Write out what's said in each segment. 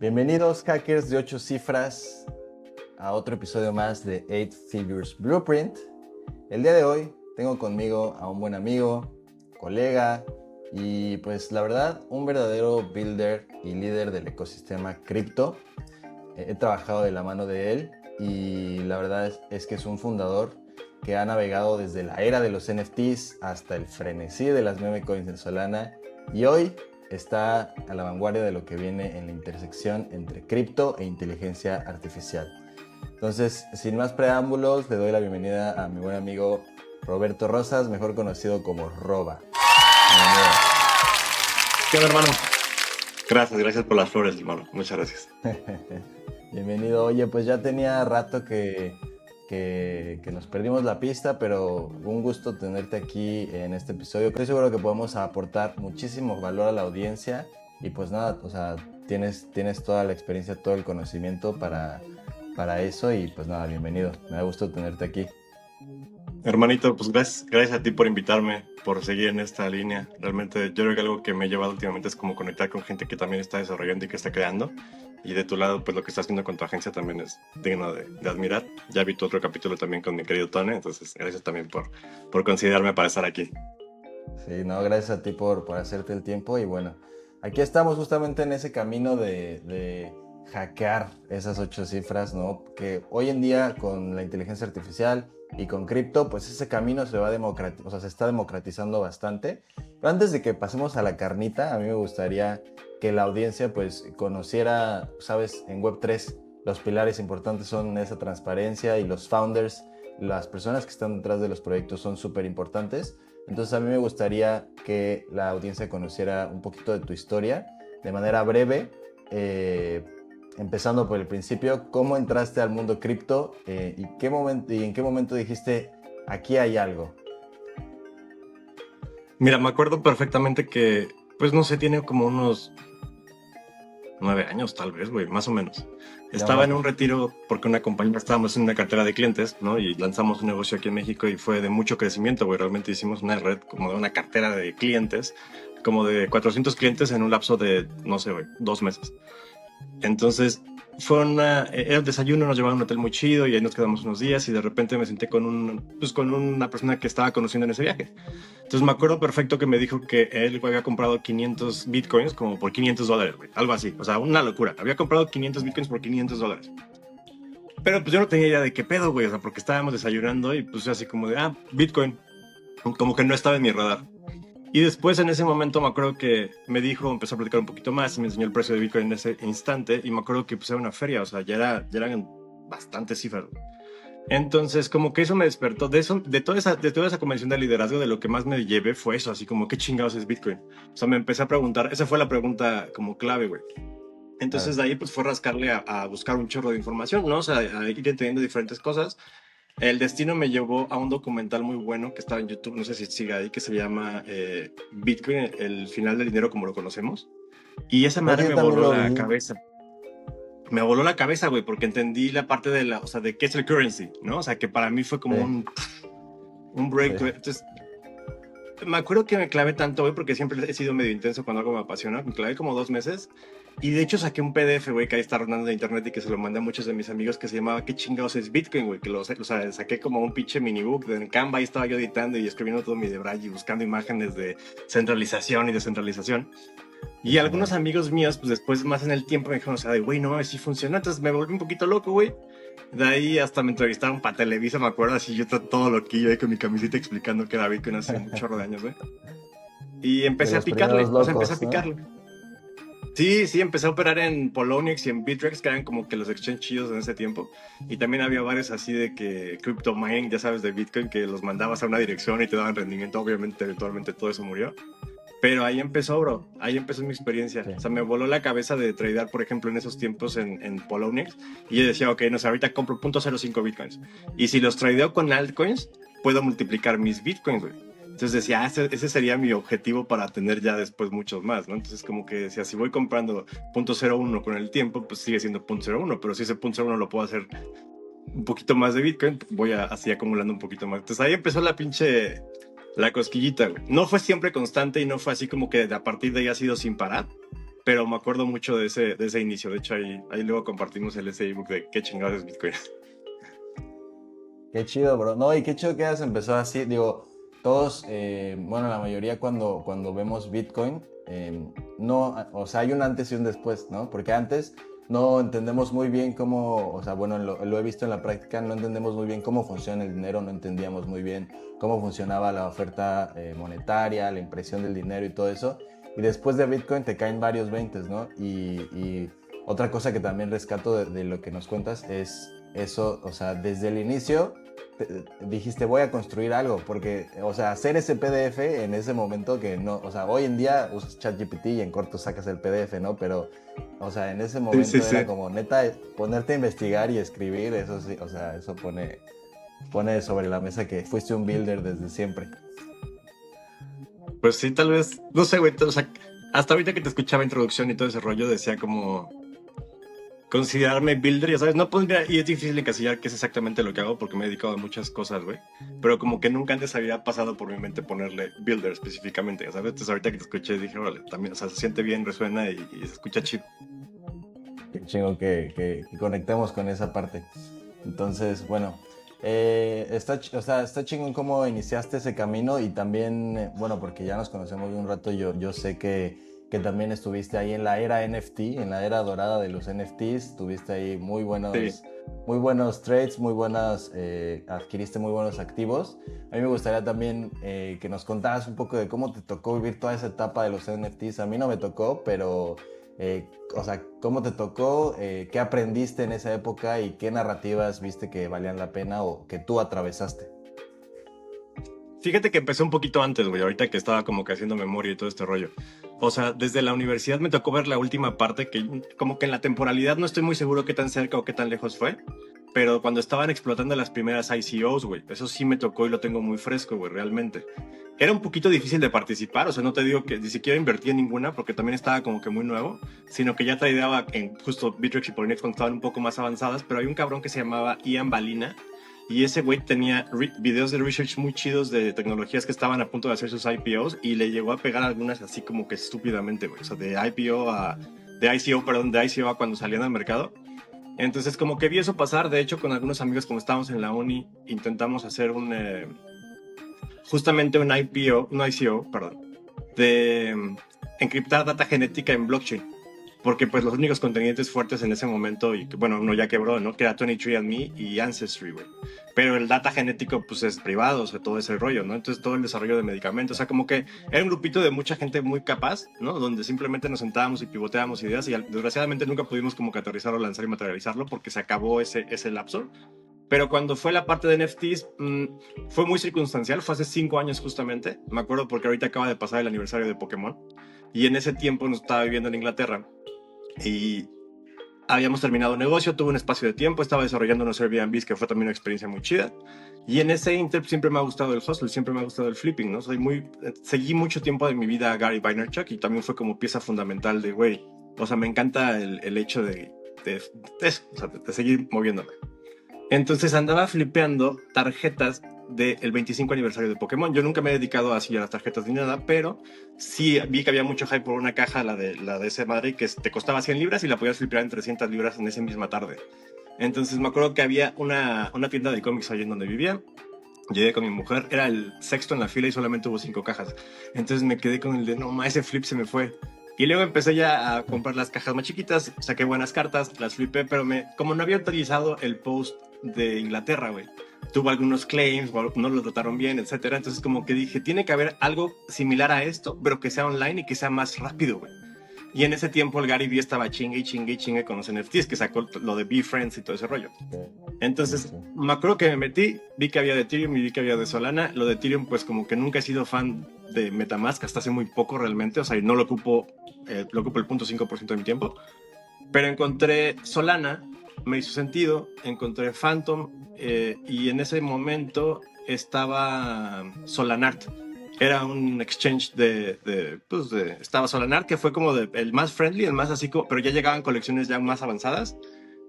Bienvenidos, hackers de 8 cifras, a otro episodio más de 8 Figures Blueprint. El día de hoy tengo conmigo a un buen amigo, colega y pues la verdad un verdadero builder y líder del ecosistema cripto. He trabajado de la mano de él y la verdad es que es un fundador que ha navegado desde la era de los NFTs hasta el frenesí de las meme coins en Solana y hoy está a la vanguardia de lo que viene en la intersección entre cripto e inteligencia artificial. Entonces, sin más preámbulos, le doy la bienvenida a mi buen amigo Roberto Rosas, mejor conocido como Roba. Bienvenido. ¿Qué onda, hermano? Gracias por las flores, hermano. Muchas gracias. Bienvenido. Oye, pues ya tenía rato que nos perdimos la pista, pero un gusto tenerte aquí en este episodio. Estoy seguro que podemos aportar muchísimo valor a la audiencia y pues nada, o sea, tienes toda la experiencia, todo el conocimiento para eso y pues nada, bienvenido. Me da gusto tenerte aquí. Hermanito, pues gracias a ti por invitarme, por seguir en esta línea. Realmente yo creo que algo que me ha llevado últimamente es como conectar con gente que también está desarrollando y que está creando. Y de tu lado, pues lo que estás haciendo con tu agencia también es digno de admirar. Ya vi tu otro capítulo también con mi querido Tone, entonces gracias también por considerarme para estar aquí. Sí, no, gracias a ti por hacerte el tiempo y bueno, aquí estamos justamente en ese camino de hackear esas 8 cifras, ¿no? Que hoy en día con la inteligencia artificial y con cripto, pues ese camino se va o sea, se está democratizando bastante. Pero antes de que pasemos a la carnita, a mí me gustaría que la audiencia pues conociera, sabes, en Web3 los pilares importantes son esa transparencia y los founders, las personas que están detrás de los proyectos son súper importantes. Entonces a mí me gustaría que la audiencia conociera un poquito de tu historia de manera breve, empezando por el principio, cómo entraste al mundo cripto y en qué momento dijiste, aquí hay algo. Mira, me acuerdo perfectamente que, pues no sé, tiene como unos 9 años tal vez, güey, más o menos. Ya un Estaba en rato. un retiro porque una compañía, estábamos en una cartera de clientes, ¿no? Y lanzamos un negocio aquí en México y fue de mucho crecimiento, güey. Realmente hicimos una red como de una cartera de clientes, como de 400 clientes en un lapso de, no sé, güey, 2 meses. Entonces, era un desayuno, nos llevaron a un hotel muy chido y ahí nos quedamos unos días y de repente me senté con una persona que estaba conociendo en ese viaje. Entonces me acuerdo perfecto que me dijo que él había comprado 500 bitcoins como por $500, güey, algo así. O sea, una locura. Había comprado 500 bitcoins por $500. Pero pues yo no tenía idea de qué pedo, güey, o sea, porque estábamos desayunando y pues así como de, bitcoin, como que no estaba en mi radar. Y después en ese momento me acuerdo que me dijo, empezó a platicar un poquito más y me enseñó el precio de Bitcoin en ese instante y me acuerdo que pues era una feria, o sea, ya eran bastantes cifras. Entonces como que eso me despertó, de toda esa convención de liderazgo, de lo que más me llevé fue eso, así como, ¿qué chingados es Bitcoin? O sea, me empecé a preguntar, esa fue la pregunta como clave, güey. Entonces Claro. de ahí pues fue rascarle a buscar un chorro de información, ¿no? O sea, a ir entendiendo diferentes cosas. El destino me llevó a un documental muy bueno que estaba en YouTube, no sé si sigue ahí, que se llama Bitcoin, el final del dinero como lo conocemos. Y esa Creo madre que yo me también voló lo la vi. cabeza. Me voló la cabeza, güey, porque entendí la parte o sea, de qué es el currency, ¿no? O sea, que para mí fue como Sí, un sí. breakthrough. Entonces, me acuerdo que me clavé tanto, güey, porque siempre he sido medio intenso cuando algo me apasiona. Me clavé como 2 meses. Y de hecho saqué un PDF, güey, que ahí está rondando de internet y que se lo mandé a muchos de mis amigos, que se llamaba ¿Qué chingados es Bitcoin, güey? O sea, saqué como un pinche minibook de Canva y estaba yo editando y escribiendo todo mi debrayes y buscando imágenes de centralización y descentralización. Qué Y algunos chingón. amigos míos, pues después, más en el tiempo, me dijeron, o sea, de, güey, no mames, sí funciona. Entonces me volví un poquito loco, güey. De ahí hasta me entrevistaron para Televisa, me acuerdo, así yo todo loquillo ahí con mi camiseta explicando que era Bitcoin hace un chorro de años, güey. Y De empecé a los primeros picarle, o sea, empecé a locos, ¿no? picarle. Sí, empecé a operar en Poloniex y en Bittrex, que eran como que los exchange chidos en ese tiempo. Y también había varios así de que crypto mining, ya sabes, de Bitcoin, que los mandabas a una dirección y te daban rendimiento. Obviamente, eventualmente todo eso murió. Pero ahí empezó, bro. Ahí empezó mi experiencia. Sí. O sea, me voló la cabeza de tradear, por ejemplo, en esos tiempos en Poloniex. Y yo decía, ok, no sé, ahorita compro 0.05 bitcoins. Y si los tradeo con altcoins, puedo multiplicar mis bitcoins, güey. Entonces decía, ese sería mi objetivo para tener ya después muchos más, ¿no? Entonces como que decía, si voy comprando 0.01 con el tiempo, pues sigue siendo 0.01. Pero si ese 0.01 lo puedo hacer un poquito más de bitcoin, voy así acumulando un poquito más. Entonces ahí empezó la cosquillita, güey. No fue siempre constante y no fue así como que a partir de ahí ha sido sin parar, pero me acuerdo mucho de ese inicio. De hecho, ahí luego compartimos ese ebook de qué chingados es Bitcoin. Qué chido, bro. No, y qué chido que hayas empezado así. Digo, todos, bueno, la mayoría cuando vemos Bitcoin, no, o sea, hay un antes y un después, ¿no? Porque antes no entendemos muy bien cómo, o sea, bueno, lo he visto en la práctica, no entendemos muy bien cómo funciona el dinero, no entendíamos muy bien cómo funcionaba la oferta monetaria, la impresión del dinero y todo eso. Y después de Bitcoin te caen varios veintes, ¿no? Y otra cosa que también rescato de lo que nos cuentas es eso, o sea, desde el inicio dijiste voy a construir algo, porque, o sea, hacer ese PDF en ese momento que no, o sea, hoy en día usas ChatGPT y en corto sacas el PDF, ¿no? Pero, o sea, en ese Sí, sí, momento sí. era como neta ponerte a investigar y escribir, eso sí, o sea, eso pone sobre la mesa que fuiste un builder desde siempre. Pues sí, tal vez, no sé, güey, o sea, hasta ahorita que te escuchaba introducción y todo ese rollo, decía como considerarme builder, ya sabes, no pondría, y es difícil encasillar qué es exactamente lo que hago porque me he dedicado a muchas cosas, güey, pero como que nunca antes había pasado por mi mente ponerle builder específicamente, ya sabes, entonces ahorita que te escuché dije, órale, también, o sea, se siente bien, resuena y se escucha chido. Qué chingo que conectemos con esa parte. Entonces, bueno, o sea, está chingón cómo iniciaste ese camino y también, bueno, porque ya nos conocemos de un rato, yo sé que también estuviste ahí en la era NFT, en la era dorada de los NFTs, tuviste ahí Sí. muy buenos trades, adquiriste muy buenos activos. A mí me gustaría también que nos contaras un poco de cómo te tocó vivir toda esa etapa de los NFTs. A mí no me tocó, pero o sea, ¿cómo te tocó? ¿Qué aprendiste en esa época y qué narrativas viste que valían la pena o que tú atravesaste? Fíjate que empecé un poquito antes, güey, ahorita que estaba como que haciendo memoria y todo este rollo. O sea, desde la universidad me tocó ver la última parte que como que en la temporalidad no estoy muy seguro qué tan cerca o qué tan lejos fue, pero cuando estaban explotando las primeras ICOs, güey, eso sí me tocó y lo tengo muy fresco, güey, realmente. Era un poquito difícil de participar, o sea, no te digo que ni siquiera invertí en ninguna porque también estaba como que muy nuevo, sino que ya tradeaba en justo Bittrex y Poloniex cuando estaban un poco más avanzadas, pero hay un cabrón que se llamaba Ian Balina y ese güey tenía videos de research muy chidos de tecnologías que estaban a punto de hacer sus IPOs y le llegó a pegar algunas así como que estúpidamente, güey. O sea, de ICO a cuando salían al mercado. Entonces, como que vi eso pasar. De hecho, con algunos amigos, como estábamos en la uni, intentamos hacer justamente un IPO, un ICO, perdón, de encriptar data genética en blockchain. Porque pues los únicos contendientes fuertes en ese momento, y que bueno, uno ya quebró, ¿no? Que era 23andMe y Ancestry, güey. Pero el data genético pues es privado, o sea, todo ese rollo, ¿no? Entonces todo el desarrollo de medicamentos, o sea, como que era un grupito de mucha gente muy capaz, ¿no? Donde simplemente nos sentábamos y pivoteábamos ideas y desgraciadamente nunca pudimos como que aterrizarlo, lanzar y materializarlo porque se acabó ese lapso. Pero cuando fue la parte de NFTs, fue muy circunstancial, fue hace 5 años justamente, me acuerdo porque ahorita acaba de pasar el aniversario de Pokémon y en ese tiempo nos estaba viviendo en Inglaterra y habíamos terminado un negocio, tuve un espacio de tiempo, estaba desarrollando unos Airbnbs que fue también una experiencia muy chida. Y en ese inter siempre me ha gustado el hustle, siempre me ha gustado el flipping, ¿no? Seguí mucho tiempo de mi vida a Gary Vaynerchuk y también fue como pieza fundamental de, güey, o sea, me encanta el hecho o sea, de seguir moviéndome. Entonces andaba flipeando tarjetas del 25 aniversario de Pokémon. Yo nunca me he dedicado así a las tarjetas ni nada, pero sí vi que había mucho hype por una caja, la de esa madre, que te costaba 100 libras y la podías flipear en 300 libras en esa misma tarde. Entonces me acuerdo que había una tienda de cómics ahí en donde vivía. Llegué con mi mujer, era el sexto en la fila y solamente hubo 5 cajas. Entonces me quedé con el de, no, ese flip se me fue. Y luego empecé ya a comprar las cajas más chiquitas, saqué buenas cartas, las flipé, pero como no había utilizado el post de Inglaterra, güey, tuvo algunos claims, no lo trataron bien, etcétera. Entonces como que dije, tiene que haber algo similar a esto, pero que sea online y que sea más rápido, güey. Y en ese tiempo el Gary Vee estaba chingue y chingue y chingue con los NFTs, que sacó lo de Friends y todo ese rollo. Entonces, me acuerdo que me metí, vi que había de Ethereum y vi que había de Solana. Lo de Ethereum, pues como que nunca he sido fan de MetaMask hasta hace muy poco realmente. O sea, no lo ocupo el 0.5% de mi tiempo. Pero encontré Solana, me hizo sentido, encontré Phantom y en ese momento estaba Solanart. Era un exchange estaba Solanart, que fue como el más friendly, el más así, pero ya llegaban colecciones ya más avanzadas.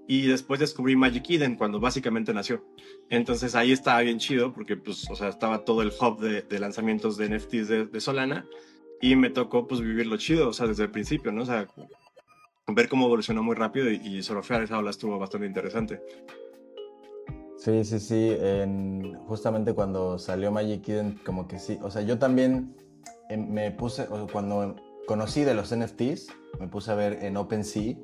Y después descubrí Magic Eden cuando básicamente nació. Entonces ahí estaba bien chido porque pues, o sea, estaba todo el hub de lanzamientos de NFTs de Solana. y me tocó pues vivirlo chido, o sea, desde el principio, ¿no? O sea, ver cómo evolucionó muy rápido y surfear esa ola estuvo bastante interesante. Sí, sí, sí. Justamente cuando salió Magic Eden, como que sí. O sea, yo también me puse, o sea, cuando conocí de los NFTs, me puse a ver en OpenSea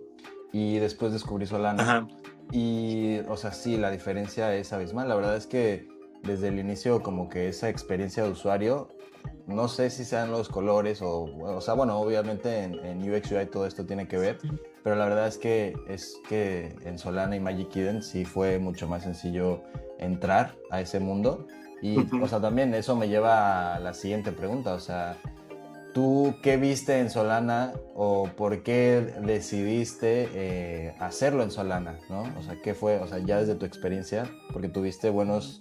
y después descubrí Solana. Ajá. Y, o sea, sí, la diferencia es abismal. La verdad es que desde el inicio, como que esa experiencia de usuario, no sé si sean los colores o sea, bueno, obviamente en UX UI todo esto tiene que ver, pero la verdad es que en Solana y Magic Eden sí fue mucho más sencillo entrar a ese mundo. Y, o Ujú. sea, también eso me lleva a la siguiente pregunta, o sea, ¿tú qué viste en Solana o por qué decidiste hacerlo en Solana, ¿no? O sea, ¿qué fue? O sea, ya desde tu experiencia, porque tuviste buenos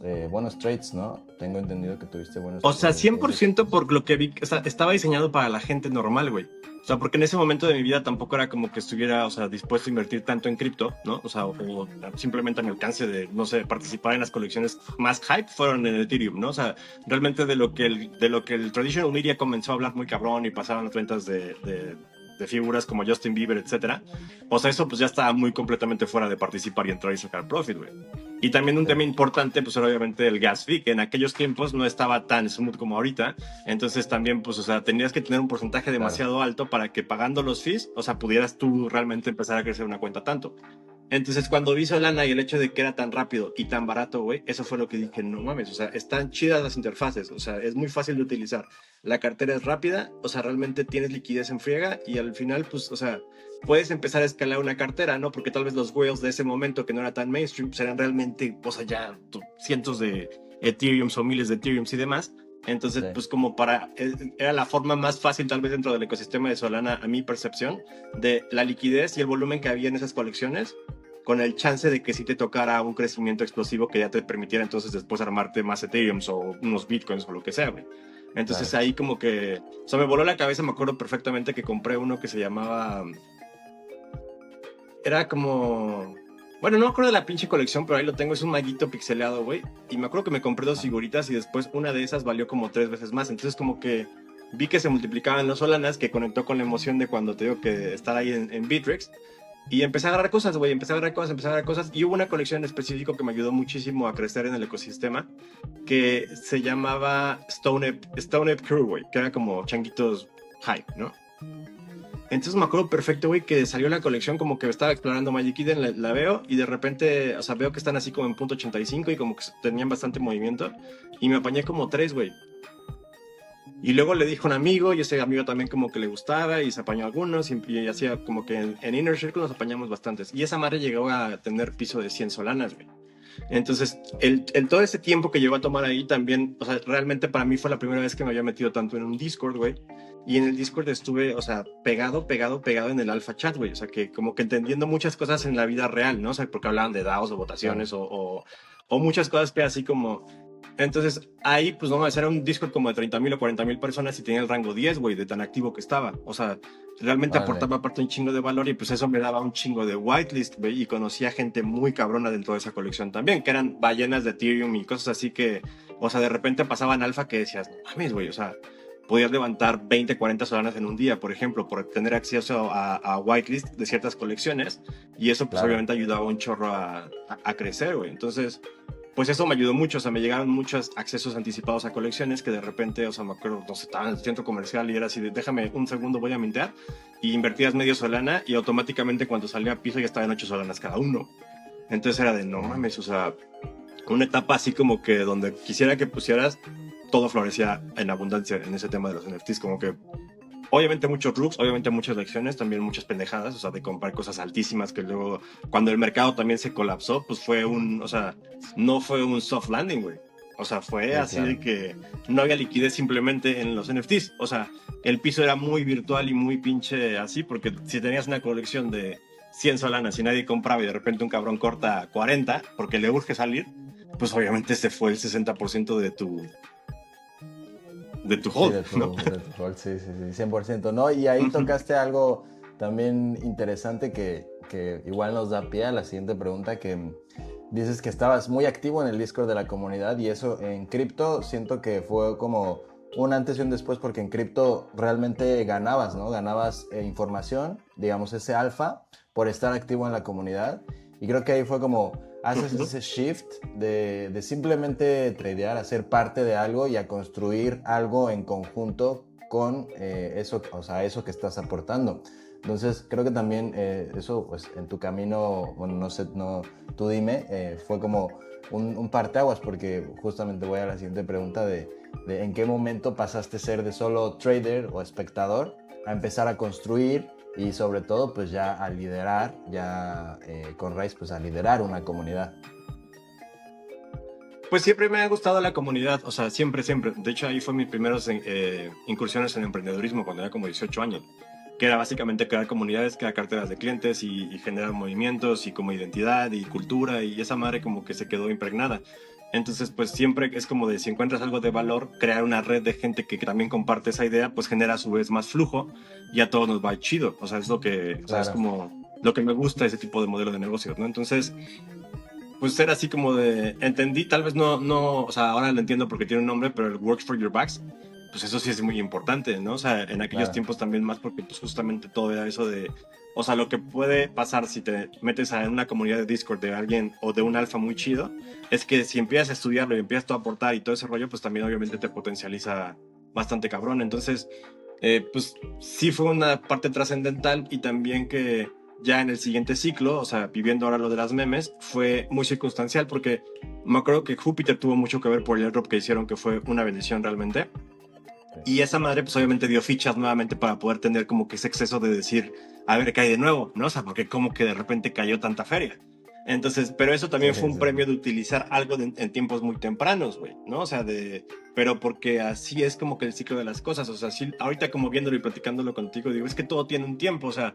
trades, ¿no? Tengo entendido que tuviste buenos O sea, cien por ciento exits. por lo que vi, o sea, estaba diseñado para la gente normal, güey. O sea, porque en ese momento de mi vida tampoco era como que estuviera, o sea, dispuesto a invertir tanto en cripto, ¿no? O sea, o simplemente a mi alcance de, no sé, participar en las colecciones más hype fueron en Ethereum, ¿no? O sea, realmente de lo que el traditional media comenzó a hablar muy cabrón y pasaban las ventas de figuras como Justin Bieber, etcétera. O sea, eso pues ya estaba muy completamente fuera de participar y entrar y sacar profit, güey. Y también un Sí, tema importante, pues era obviamente el gas fee, que en aquellos tiempos no estaba tan smooth como ahorita. Entonces también, pues, o sea, tenías que tener un porcentaje claro. demasiado alto para que pagando los fees, o sea, pudieras tú realmente empezar a crecer una cuenta tanto. Entonces, cuando vi Solana y el hecho de que era tan rápido y tan barato, güey, eso fue lo que dije, no mames, o sea, están chidas las interfaces, o sea, es muy fácil de utilizar. La cartera es rápida, o sea, realmente tienes liquidez en friega y al final, pues, o sea, puedes empezar a escalar una cartera, ¿no? Porque tal vez los whales de ese momento que no era tan mainstream, pues eran realmente, o sea, ya cientos de Ethereum o miles de Ethereum y demás. Entonces, Sí, pues como para, era la forma más fácil tal vez dentro del ecosistema de Solana, a mi percepción, de la liquidez y el volumen que había en esas colecciones con el chance de que si te tocara un crecimiento explosivo que ya te permitiera entonces después armarte más Ethereum o unos Bitcoins o lo que sea, güey. Entonces claro. ahí como que, o sea, me voló la cabeza, me acuerdo perfectamente que compré uno que se llamaba, era como, bueno, no me acuerdo de la pinche colección, pero ahí lo tengo, es un maguito pixeleado, güey. Y me acuerdo que me compré dos Ajá. figuritas y después una de esas valió como 3 veces más. Entonces como que vi que se multiplicaban los solanas, que conectó con la emoción de cuando te digo que estar ahí en Bittrex. Y empecé a agarrar cosas, güey, empecé a agarrar cosas. Y hubo una colección en específico que me ayudó muchísimo a crecer en el ecosistema, que se llamaba Stone Ape Crew, güey, que era como changuitos hype, ¿no? Entonces me acuerdo perfecto, güey, que salió la colección como que estaba explorando Magic Eden, la veo y de repente, o sea, veo que están así como en punto 85 y como que tenían bastante movimiento y me apañé como tres, güey. Y luego le dijo a un amigo y ese amigo también como que le gustaba y se apañó algunos y hacía como que en Inner Circle nos apañamos bastantes. Y esa madre llegó a tener piso de 100 solanas, güey. Entonces, todo ese tiempo que llegó a tomar ahí también, o sea, realmente para mí fue la primera vez que me había metido tanto en un Discord, güey. Y en el Discord estuve, o sea, pegado en el alfa chat, güey. O sea, que como que entendiendo muchas cosas en la vida real, ¿no? O sea, porque hablaban de DAOs o Claro. votaciones o muchas cosas que así como... Entonces, ahí, pues, no, era un Discord como de 30,000 o 40,000 personas y tenía el rango 10, güey, de tan activo que estaba. O sea, realmente Vale. aportaba aparte un chingo de valor y pues eso me daba un chingo de whitelist, güey, y conocía gente muy cabrona dentro de esa colección también, que eran ballenas de Ethereum y cosas así que, o sea, de repente pasaban alfa que decías, no mames, güey, o sea, podías levantar 20, 40 solanas en un día, por ejemplo, por tener acceso a whitelist de ciertas colecciones y eso pues Claro. obviamente ayudaba un chorro a crecer, güey. Entonces, pues eso me ayudó mucho, o sea, me llegaron muchos accesos anticipados a colecciones que de repente, o sea, me acuerdo, no sé, estaba en el centro comercial y era así de, déjame un segundo, voy a mintear, y invertías medio solana y automáticamente cuando salía a piso ya estaba en 8 solanas cada uno. Entonces era de, no Ok. mames, o sea, una etapa así como que donde quisiera que pusieras, todo florecía en abundancia en ese tema de los NFTs, como que obviamente muchos looks, obviamente muchas lecciones, también muchas pendejadas, o sea, de comprar cosas altísimas que luego, cuando el mercado también se colapsó, pues fue o sea, no fue un soft landing, güey. O sea, fue Sí, así de claro. que no había liquidez simplemente en los NFTs. O sea, el piso era muy virtual y muy pinche así, porque si tenías una colección de 100 solanas y nadie compraba y de repente un cabrón corta 40 porque le urge salir, pues obviamente se fue el 60% de tu Sí, hold, ¿no? de tu rol, sí, sí, sí, 100%, ¿no? Y ahí tocaste algo también interesante que igual nos da pie a la siguiente pregunta, que dices que estabas muy activo en el Discord de la comunidad y eso en cripto siento que fue como un antes y un después porque en cripto realmente ganabas, ¿no? Ganabas información, digamos ese alfa, por estar activo en la comunidad. Y creo que ahí fue como haces ese shift de simplemente tradear, a ser parte de algo y a construir algo en conjunto con eso, o sea, eso que estás aportando. Entonces creo que también eso, pues en tu camino, bueno, no sé, no, tú dime, fue como un parteaguas, porque justamente voy a la siguiente pregunta de en qué momento pasaste a ser de solo trader o espectador a empezar a construir y sobre todo pues ya a liderar, ya con Rise pues a liderar una comunidad. Pues siempre me ha gustado la comunidad, o sea, siempre, siempre. De hecho, ahí fue mis primeros incursiones en emprendedurismo cuando era como 18 años, que era básicamente crear comunidades, crear carteras de clientes y generar movimientos y como identidad y cultura y esa madre como que se quedó impregnada. Entonces, pues siempre es como de si encuentras algo de valor, crear una red de gente que también comparte esa idea, pues genera a su vez más flujo y a todos nos va chido. O sea, es lo que, o sea, es Claro. como lo que me gusta ese tipo de modelo de negocios, ¿no? Entonces, pues era así como de, entendí, tal vez no, o sea, ahora lo entiendo porque tiene un nombre, pero el works for your backs, pues eso sí es muy importante, ¿no? O sea, en aquellos Claro. tiempos también más porque pues justamente todo era eso de, o sea, lo que puede pasar si te metes en una comunidad de Discord de alguien o de un alfa muy chido, es que si empiezas a estudiarlo y empiezas tú a aportar y todo ese rollo, pues también obviamente te potencializa bastante cabrón. Entonces, pues sí fue una parte trascendental y también que ya en el siguiente ciclo, o sea, viviendo ahora lo de las memes, fue muy circunstancial porque me acuerdo que Júpiter tuvo mucho que ver por el airdrop que hicieron, que fue una bendición realmente. Y esa madre, pues obviamente dio fichas nuevamente para poder tener como que ese exceso de decir, a ver qué hay de nuevo, ¿no? O sea, porque como que de repente cayó tanta feria. Entonces, pero eso Sí, también fue un sí. premio de utilizar algo en tiempos muy tempranos, güey, ¿no? O sea, pero porque así es como que el ciclo de las cosas, o sea, sí, ahorita como viéndolo y platicándolo contigo, digo, es que todo tiene un tiempo, o sea,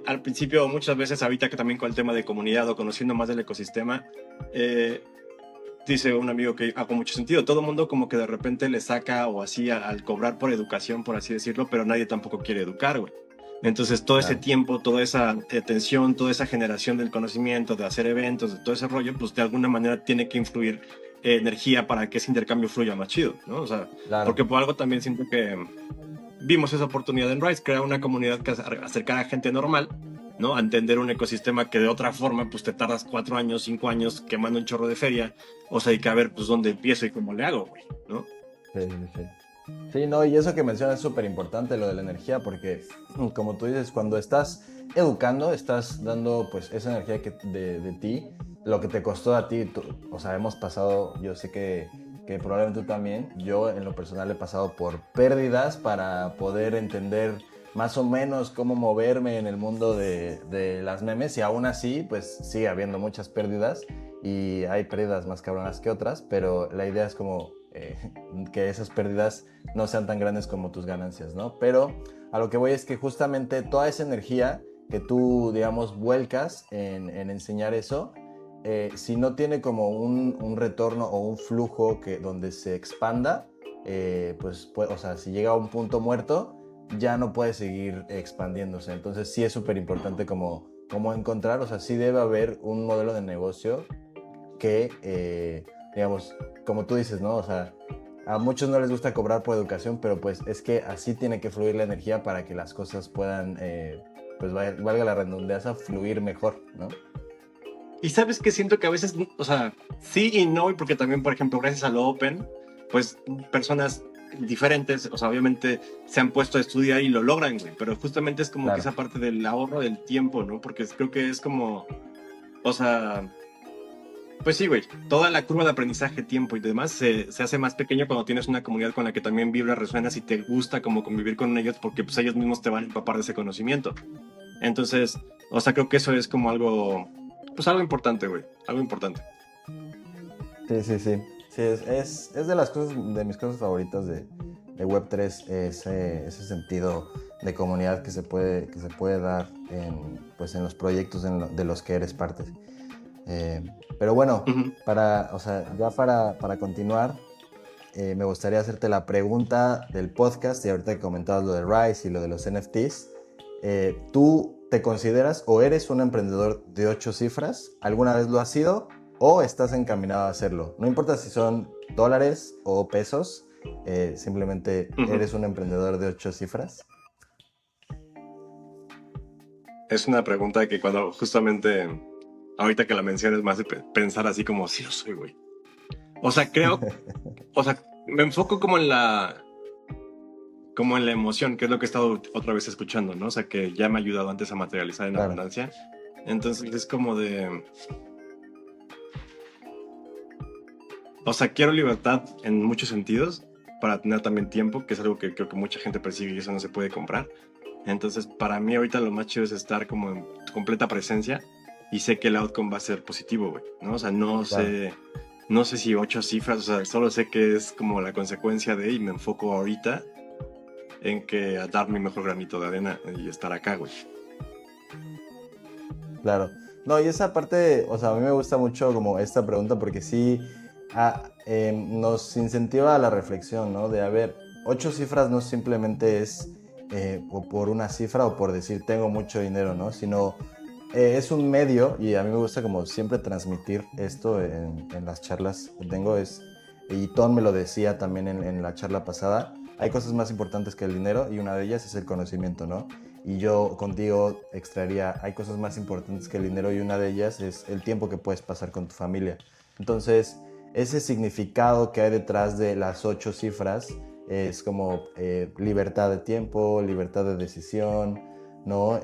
al principio muchas veces, ahorita que también con el tema de comunidad o conociendo más del ecosistema, eh, dice un amigo que hago mucho sentido. Todo el mundo como que de repente le saca o así al cobrar por educación, por así decirlo, pero nadie tampoco quiere educar, güey. Entonces todo ese Claro. tiempo, toda esa atención, toda esa generación del conocimiento, de hacer eventos, de todo ese rollo, pues de alguna manera tiene que influir energía para que ese intercambio fluya más chido, ¿no? O sea, Claro. porque por algo también siento que vimos esa oportunidad en Rise, crear una comunidad que acercar a gente normal, ¿no? A entender un ecosistema que de otra forma, pues te tardas 4 años, 5 años quemando un chorro de feria, o sea, hay que ver, pues, dónde empiezo y cómo le hago, güey, ¿no? Sí, sí, sí. Sí, no, y eso que mencionas es súper importante, lo de la energía, porque como tú dices, cuando estás educando, estás dando pues esa energía de ti, lo que te costó a ti, o sea, hemos pasado, yo sé que probablemente tú también, yo en lo personal he pasado por pérdidas para poder entender más o menos cómo moverme en el mundo de las memes y aún así pues sigue habiendo muchas pérdidas y hay pérdidas más cabronas que otras, pero la idea es como que esas pérdidas no sean tan grandes como tus ganancias, ¿no? Pero a lo que voy es que justamente toda esa energía que tú, digamos, vuelcas en enseñar eso, si no tiene como un retorno o un flujo donde se expanda, o sea, si llega a un punto muerto, ya no puede seguir expandiéndose. Entonces sí es súper importante como encontrar, o sea, sí debe haber un modelo de negocio que, digamos, como tú dices, ¿no? O sea, a muchos no les gusta cobrar por educación, pero pues es que así tiene que fluir la energía para que las cosas puedan, pues valga la redundancia, fluir mejor, ¿no? Y sabes que siento que a veces, o sea, sí y no, y porque también, por ejemplo, gracias a lo Open, pues personas diferentes, o sea, obviamente se han puesto a estudiar y lo logran, güey, pero justamente es como que Claro. esa parte del ahorro del tiempo, ¿no? Porque creo que es como, o sea, pues sí, güey, toda la curva de aprendizaje, tiempo y demás se hace más pequeño cuando tienes una comunidad con la que también vibras, resuenas y te gusta como convivir con ellos porque pues ellos mismos te van a empapar de ese conocimiento. Entonces, o sea, creo que eso es como algo, pues algo importante, güey, algo importante. Sí, sí, sí. Sí, es de las cosas, de mis cosas favoritas de Web3, ese sentido de comunidad que se puede dar pues en los proyectos de los que eres parte. Pero bueno, Uh -huh. o sea, ya para continuar, me gustaría hacerte la pregunta del podcast y ahorita que comentabas lo de Rise y lo de los NFTs, ¿tú te consideras o eres un emprendedor de 8 cifras? ¿Alguna vez lo has sido o estás encaminado a hacerlo? No importa si son dólares o pesos, simplemente Ujú. eres un emprendedor de 8 cifras? Es una pregunta que cuando justamente, ahorita que la mencionas, me hace pensar así como, sí lo soy, güey. O sea, creo, o sea, me enfoco como en la emoción, que es lo que he estado otra vez escuchando, ¿no? O sea, que ya me ha ayudado antes a materializar en Claro, abundancia. Entonces es como de, o sea, quiero libertad en muchos sentidos para tener también tiempo, que es algo que creo que mucha gente percibe y eso no se puede comprar. Entonces, para mí ahorita lo más chido es estar como en completa presencia y sé que el outcome va a ser positivo, güey, ¿no? O sea, claro. no sé si 8 cifras, o sea, solo sé que es como la consecuencia de y me enfoco ahorita en que a dar mi mejor granito de arena y estar acá, güey. Claro. No, y esa parte, o sea, a mí me gusta mucho como esta pregunta porque sí nos incentiva a la reflexión, ¿no? De, a ver, 8 cifras no simplemente es o por una cifra o por decir tengo mucho dinero, ¿no? Sino es un medio y a mí me gusta como siempre transmitir esto en las charlas que tengo, y Ton me lo decía también en la charla pasada, hay cosas más importantes que el dinero y una de ellas es el conocimiento, ¿no? Y yo contigo extraería, hay cosas más importantes que el dinero y una de ellas es el tiempo que puedes pasar con tu familia. Entonces, ese significado que hay detrás de las 8 cifras es como libertad de tiempo, libertad de decisión, ¿no?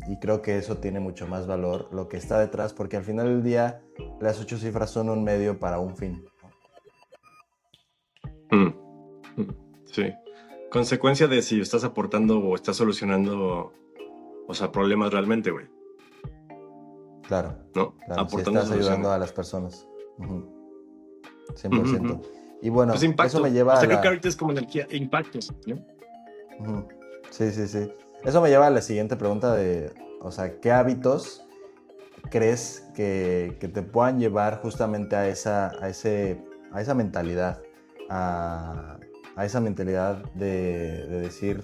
Y creo que eso tiene mucho más valor, lo que está detrás, porque al final del día las 8 cifras son un medio para un fin. Mm, mm, sí. Consecuencia de si estás aportando o estás solucionando, o sea, problemas realmente, güey, Claro, ¿no? claro, si Aportando estás ayudando soluciones. a las personas. Ujú, Ujú, 100%. ujú. Y Pues bueno, eso me impacto. O lleva a sea, creo que la... ahorita es como energía, impactos, ¿no? Ujú, sí, sí, sí. Eso me lleva a la siguiente pregunta de, o sea, ¿qué hábitos crees que te puedan llevar justamente a esa mentalidad, a, a esa mentalidad de decir,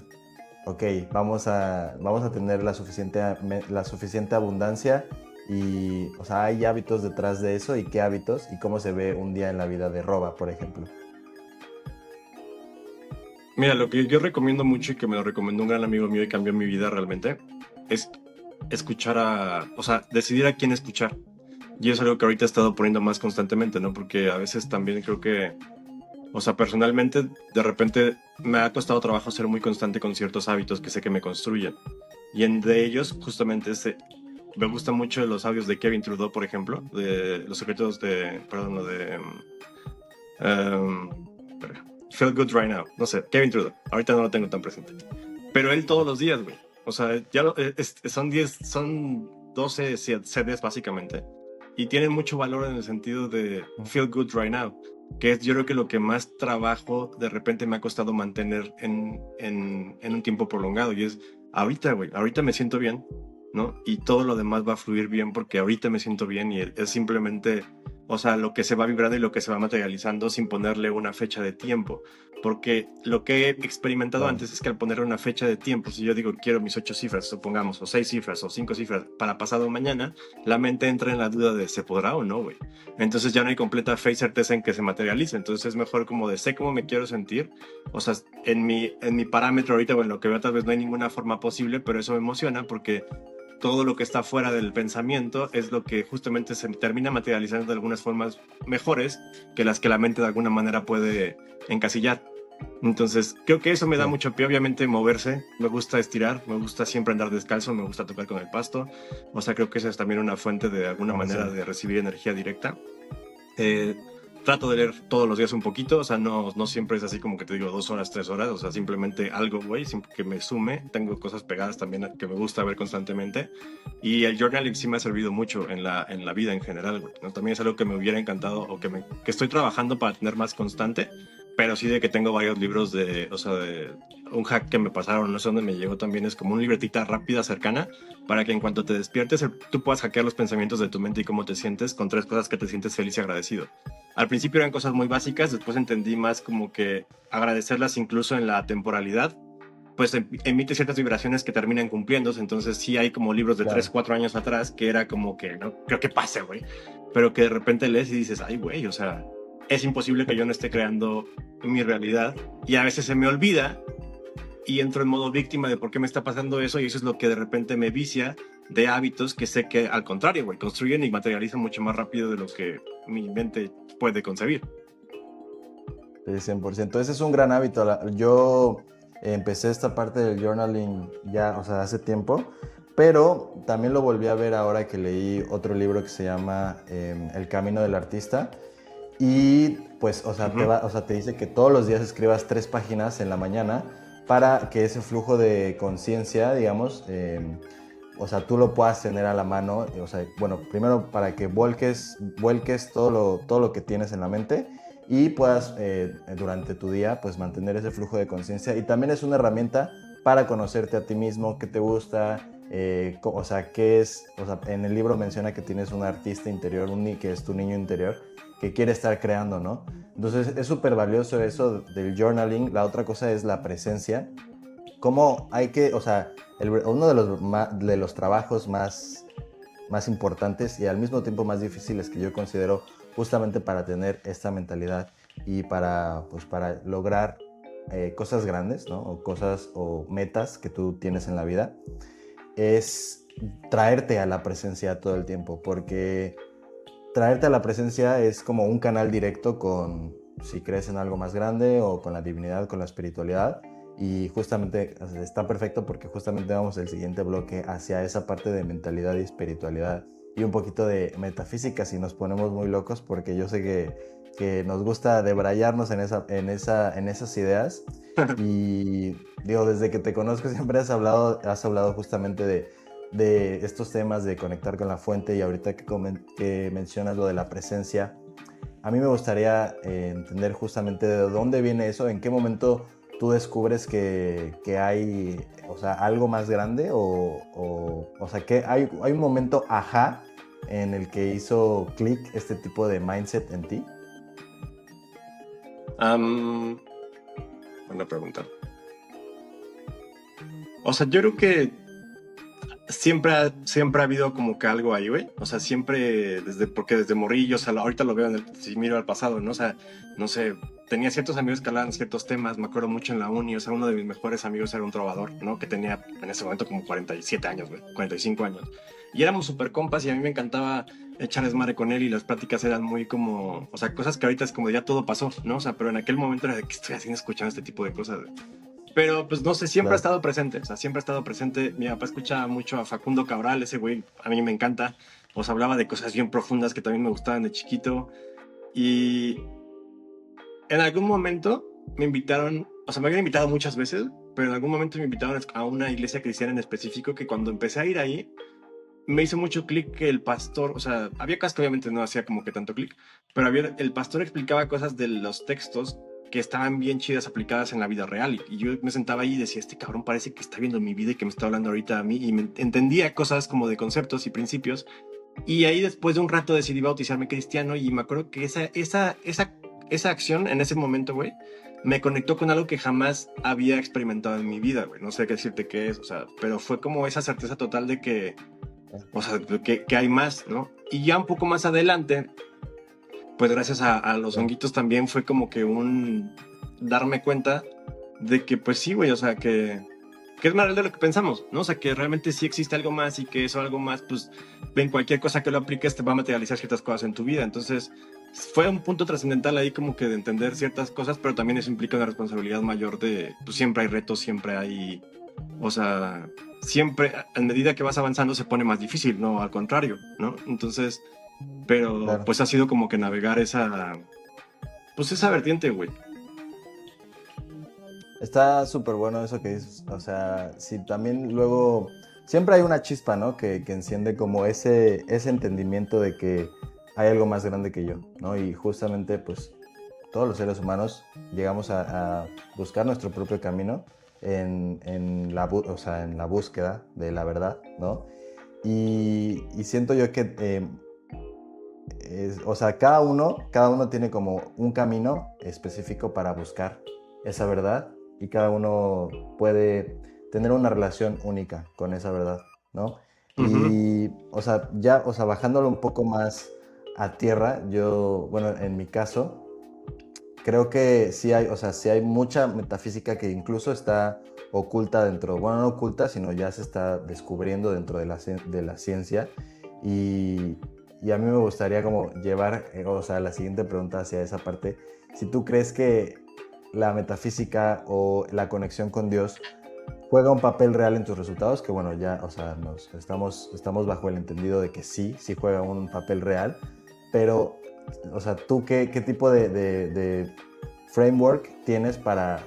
ok, vamos a tener la suficiente abundancia y, o sea, hay hábitos detrás de eso y qué hábitos y cómo se ve un día en la vida de Roba, por ejemplo? Mira, lo que yo recomiendo mucho y que me lo recomendó un gran amigo mío y cambió mi vida realmente es escuchar o sea, decidir a quién escuchar. Y es algo que ahorita he estado poniendo más constantemente, ¿no? Porque a veces también creo que, o sea, personalmente, de repente me ha costado trabajo ser muy constante con ciertos hábitos que sé que me construyen. Y de ellos, justamente, me gustan mucho los audios de Kevin Trudeau, por ejemplo, de los secretos de, perdón, lo de espera, Feel Good Right Now, no sé, Kevin Trudeau, ahorita no lo tengo tan presente. Pero él todos los días, güey. O sea, son 10, son 12 CDs básicamente. Y tienen mucho valor en el sentido de Feel Good Right Now, que es yo creo que lo que más trabajo de repente me ha costado mantener en un tiempo prolongado. Y es, ahorita, güey, ahorita me siento bien, ¿no? Y todo lo demás va a fluir bien porque ahorita me siento bien y es simplemente, o sea, lo que se va vibrando y lo que se va materializando sin ponerle una fecha de tiempo. Porque lo que he experimentado Claro, antes es que al ponerle una fecha de tiempo, si yo digo quiero mis 8 cifras, supongamos, o 6 cifras, o 5 cifras para pasado mañana, la mente entra en la duda de se podrá o no, güey. Entonces ya no hay completa fe y certeza en que se materialice. Entonces es mejor como de sé cómo me quiero sentir. O sea, en mi parámetro ahorita, bueno, lo que veo tal vez no hay ninguna forma posible, pero eso me emociona porque todo lo que está fuera del pensamiento es lo que justamente se termina materializando de algunas formas mejores que las que la mente de alguna manera puede encasillar. Entonces, creo que eso me da sí, mucho pie, obviamente, moverse. Me gusta estirar, me gusta siempre andar descalzo, me gusta tocar con el pasto. O sea, creo que esa es también una fuente de alguna manera buenísimo. de recibir energía directa. Eh, Trato de leer todos los días un poquito, o sea, no siempre es así como que te digo 2 horas, 3 horas, o sea, simplemente algo, güey, que me sume. Tengo cosas pegadas también que me gusta ver constantemente. Y el journaling sí me ha servido mucho en la vida en general, güey, ¿no? También es algo que me hubiera encantado o que estoy trabajando para tener más constante, pero sí de que tengo varios libros o sea, de un hack que me pasaron, no sé dónde me llegó también, es como una libretita rápida, cercana, para que en cuanto te despiertes, tú puedas hackear los pensamientos de tu mente y cómo te sientes con 3 cosas que te sientes feliz y agradecido. Al principio eran cosas muy básicas, después entendí más como que agradecerlas incluso en la temporalidad, pues emite ciertas vibraciones que terminan cumpliéndose, entonces sí hay como libros de 3 Claro, 4 años atrás que era como que no creo que pase, güey, pero que de repente lees y dices, ay, güey, o sea, es imposible que yo no esté creando mi realidad y a veces se me olvida y entro en modo víctima de por qué me está pasando eso y eso es lo que de repente me vicia de hábitos que sé que al contrario, güey, construyen y materializan mucho más rápido de lo que mi mente puede concebir. Sí, 100%. Ese es un gran hábito. Yo empecé esta parte del journaling ya, o sea, hace tiempo, pero también lo volví a ver ahora que leí otro libro que se llama El Camino del Artista. Y pues, o sea, Ujú. o sea, te dice que todos los días escribas 3 páginas en la mañana para que ese flujo de conciencia, digamos, o sea, tú lo puedas tener a la mano. O sea, bueno, primero para que vuelques todo lo que tienes en la mente y puedas durante tu día pues mantener ese flujo de conciencia. Y también es una herramienta para conocerte a ti mismo, qué te gusta, o sea, qué es, o sea, en el libro menciona que tienes un artista interior, que es tu niño interior, que quiere estar creando, ¿no? Entonces es súper valioso eso del journaling. La otra cosa es la presencia. Cómo hay que, o sea, uno de los trabajos más importantes y al mismo tiempo más difíciles que yo considero justamente para tener esta mentalidad y pues, para lograr cosas grandes, ¿no? O cosas o metas que tú tienes en la vida, es traerte a la presencia todo el tiempo, porque traerte a la presencia es como un canal directo con si crees en algo más grande o con la divinidad, con la espiritualidad. Y justamente está perfecto porque justamente vamos el siguiente bloque hacia esa parte de mentalidad y espiritualidad y un poquito de metafísica si nos ponemos muy locos, porque yo sé que nos gusta debrayarnos en esas ideas. Y digo, desde que te conozco siempre has hablado justamente de estos temas de conectar con la fuente, y ahorita que mencionas lo de la presencia, a mí me gustaría entender justamente de dónde viene eso, en qué momento tú descubres que hay, o sea, algo más grande o sea, que hay un momento ajá en el que hizo clic este tipo de mindset en ti. Am, Buena pregunta. O sea, yo creo que siempre ha habido como que algo ahí, güey. O sea, siempre, porque desde morrillo, o sea, ahorita lo veo si miro al pasado, ¿no? O sea, no sé, tenía ciertos amigos que hablaban ciertos temas, me acuerdo mucho en la uni, o sea, uno de mis mejores amigos era un trovador, ¿no? Que tenía en ese momento como 47 años, güey, 45 años. Y éramos súper compas y a mí me encantaba echar desmadre con él y las pláticas eran muy como, o sea, cosas que ahorita es como ya todo pasó, ¿no? O sea, pero en aquel momento era de, ¿qué estoy haciendo escuchando este tipo de cosas? Pero pues no sé, siempre ha Claro. estado presente, o sea, siempre ha estado presente. Mi papá escucha mucho a Facundo Cabral, ese güey a mí me encanta. Os hablaba de cosas bien profundas que también me gustaban de chiquito. Y en algún momento me invitaron, o sea, me habían invitado muchas veces, pero en algún momento me invitaron a una iglesia cristiana en específico que cuando empecé a ir ahí, me hizo mucho clic que el pastor, o sea, había cosas que obviamente no hacía como que tanto clic, pero el pastor explicaba cosas de los textos que estaban bien chidas aplicadas en la vida real. Y yo me sentaba ahí y decía, este cabrón parece que está viendo mi vida y que me está hablando ahorita a mí. Y me entendía cosas como de conceptos y principios. Y ahí después de un rato decidí bautizarme cristiano y me acuerdo que esa acción en ese momento, güey, me conectó con algo que jamás había experimentado en mi vida, güey. No sé qué decirte qué es, o sea, pero fue como esa certeza total de que o sea, que hay más, ¿no? Y ya un poco más adelante, pues gracias a los honguitos también fue como que un darme cuenta de que pues sí, güey, o sea, que es más real de lo que pensamos, ¿no? O sea, que realmente sí existe algo más y que eso algo más, pues, en cualquier cosa que lo apliques te va a materializar ciertas cosas en tu vida. Entonces, fue un punto trascendental ahí como que de entender ciertas cosas, pero también eso implica una responsabilidad mayor de, pues siempre hay retos, siempre hay, o sea, siempre, a medida que vas avanzando se pone más difícil, ¿no? Al contrario, ¿no? Entonces, pero Claro. pues ha sido como que navegar pues esa vertiente, güey. Está súper bueno eso que dices. O sea, si también luego. Siempre hay una chispa, ¿no? Que enciende como ese entendimiento de que hay algo más grande que yo, ¿no? Y justamente, pues, todos los seres humanos llegamos a buscar nuestro propio camino o sea, en la búsqueda de la verdad, ¿no? Y siento yo que o sea, cada uno tiene como un camino específico para buscar esa verdad, y cada uno puede tener una relación única con esa verdad, ¿no? Ujú. Y, o sea, ya, o sea, bajándolo un poco más a tierra, yo, bueno, en mi caso, creo que sí hay, o sea, sí hay mucha metafísica que incluso está oculta dentro, bueno, no oculta, sino ya se está descubriendo dentro de la ciencia. Y, y a mí me gustaría como llevar, o sea, la siguiente pregunta hacia esa parte. Si tú crees que la metafísica o la conexión con Dios juega un papel real en tus resultados, que bueno, ya, o sea, estamos bajo el entendido de que sí, sí juega un papel real, pero, o sea, ¿tú qué tipo de framework tienes para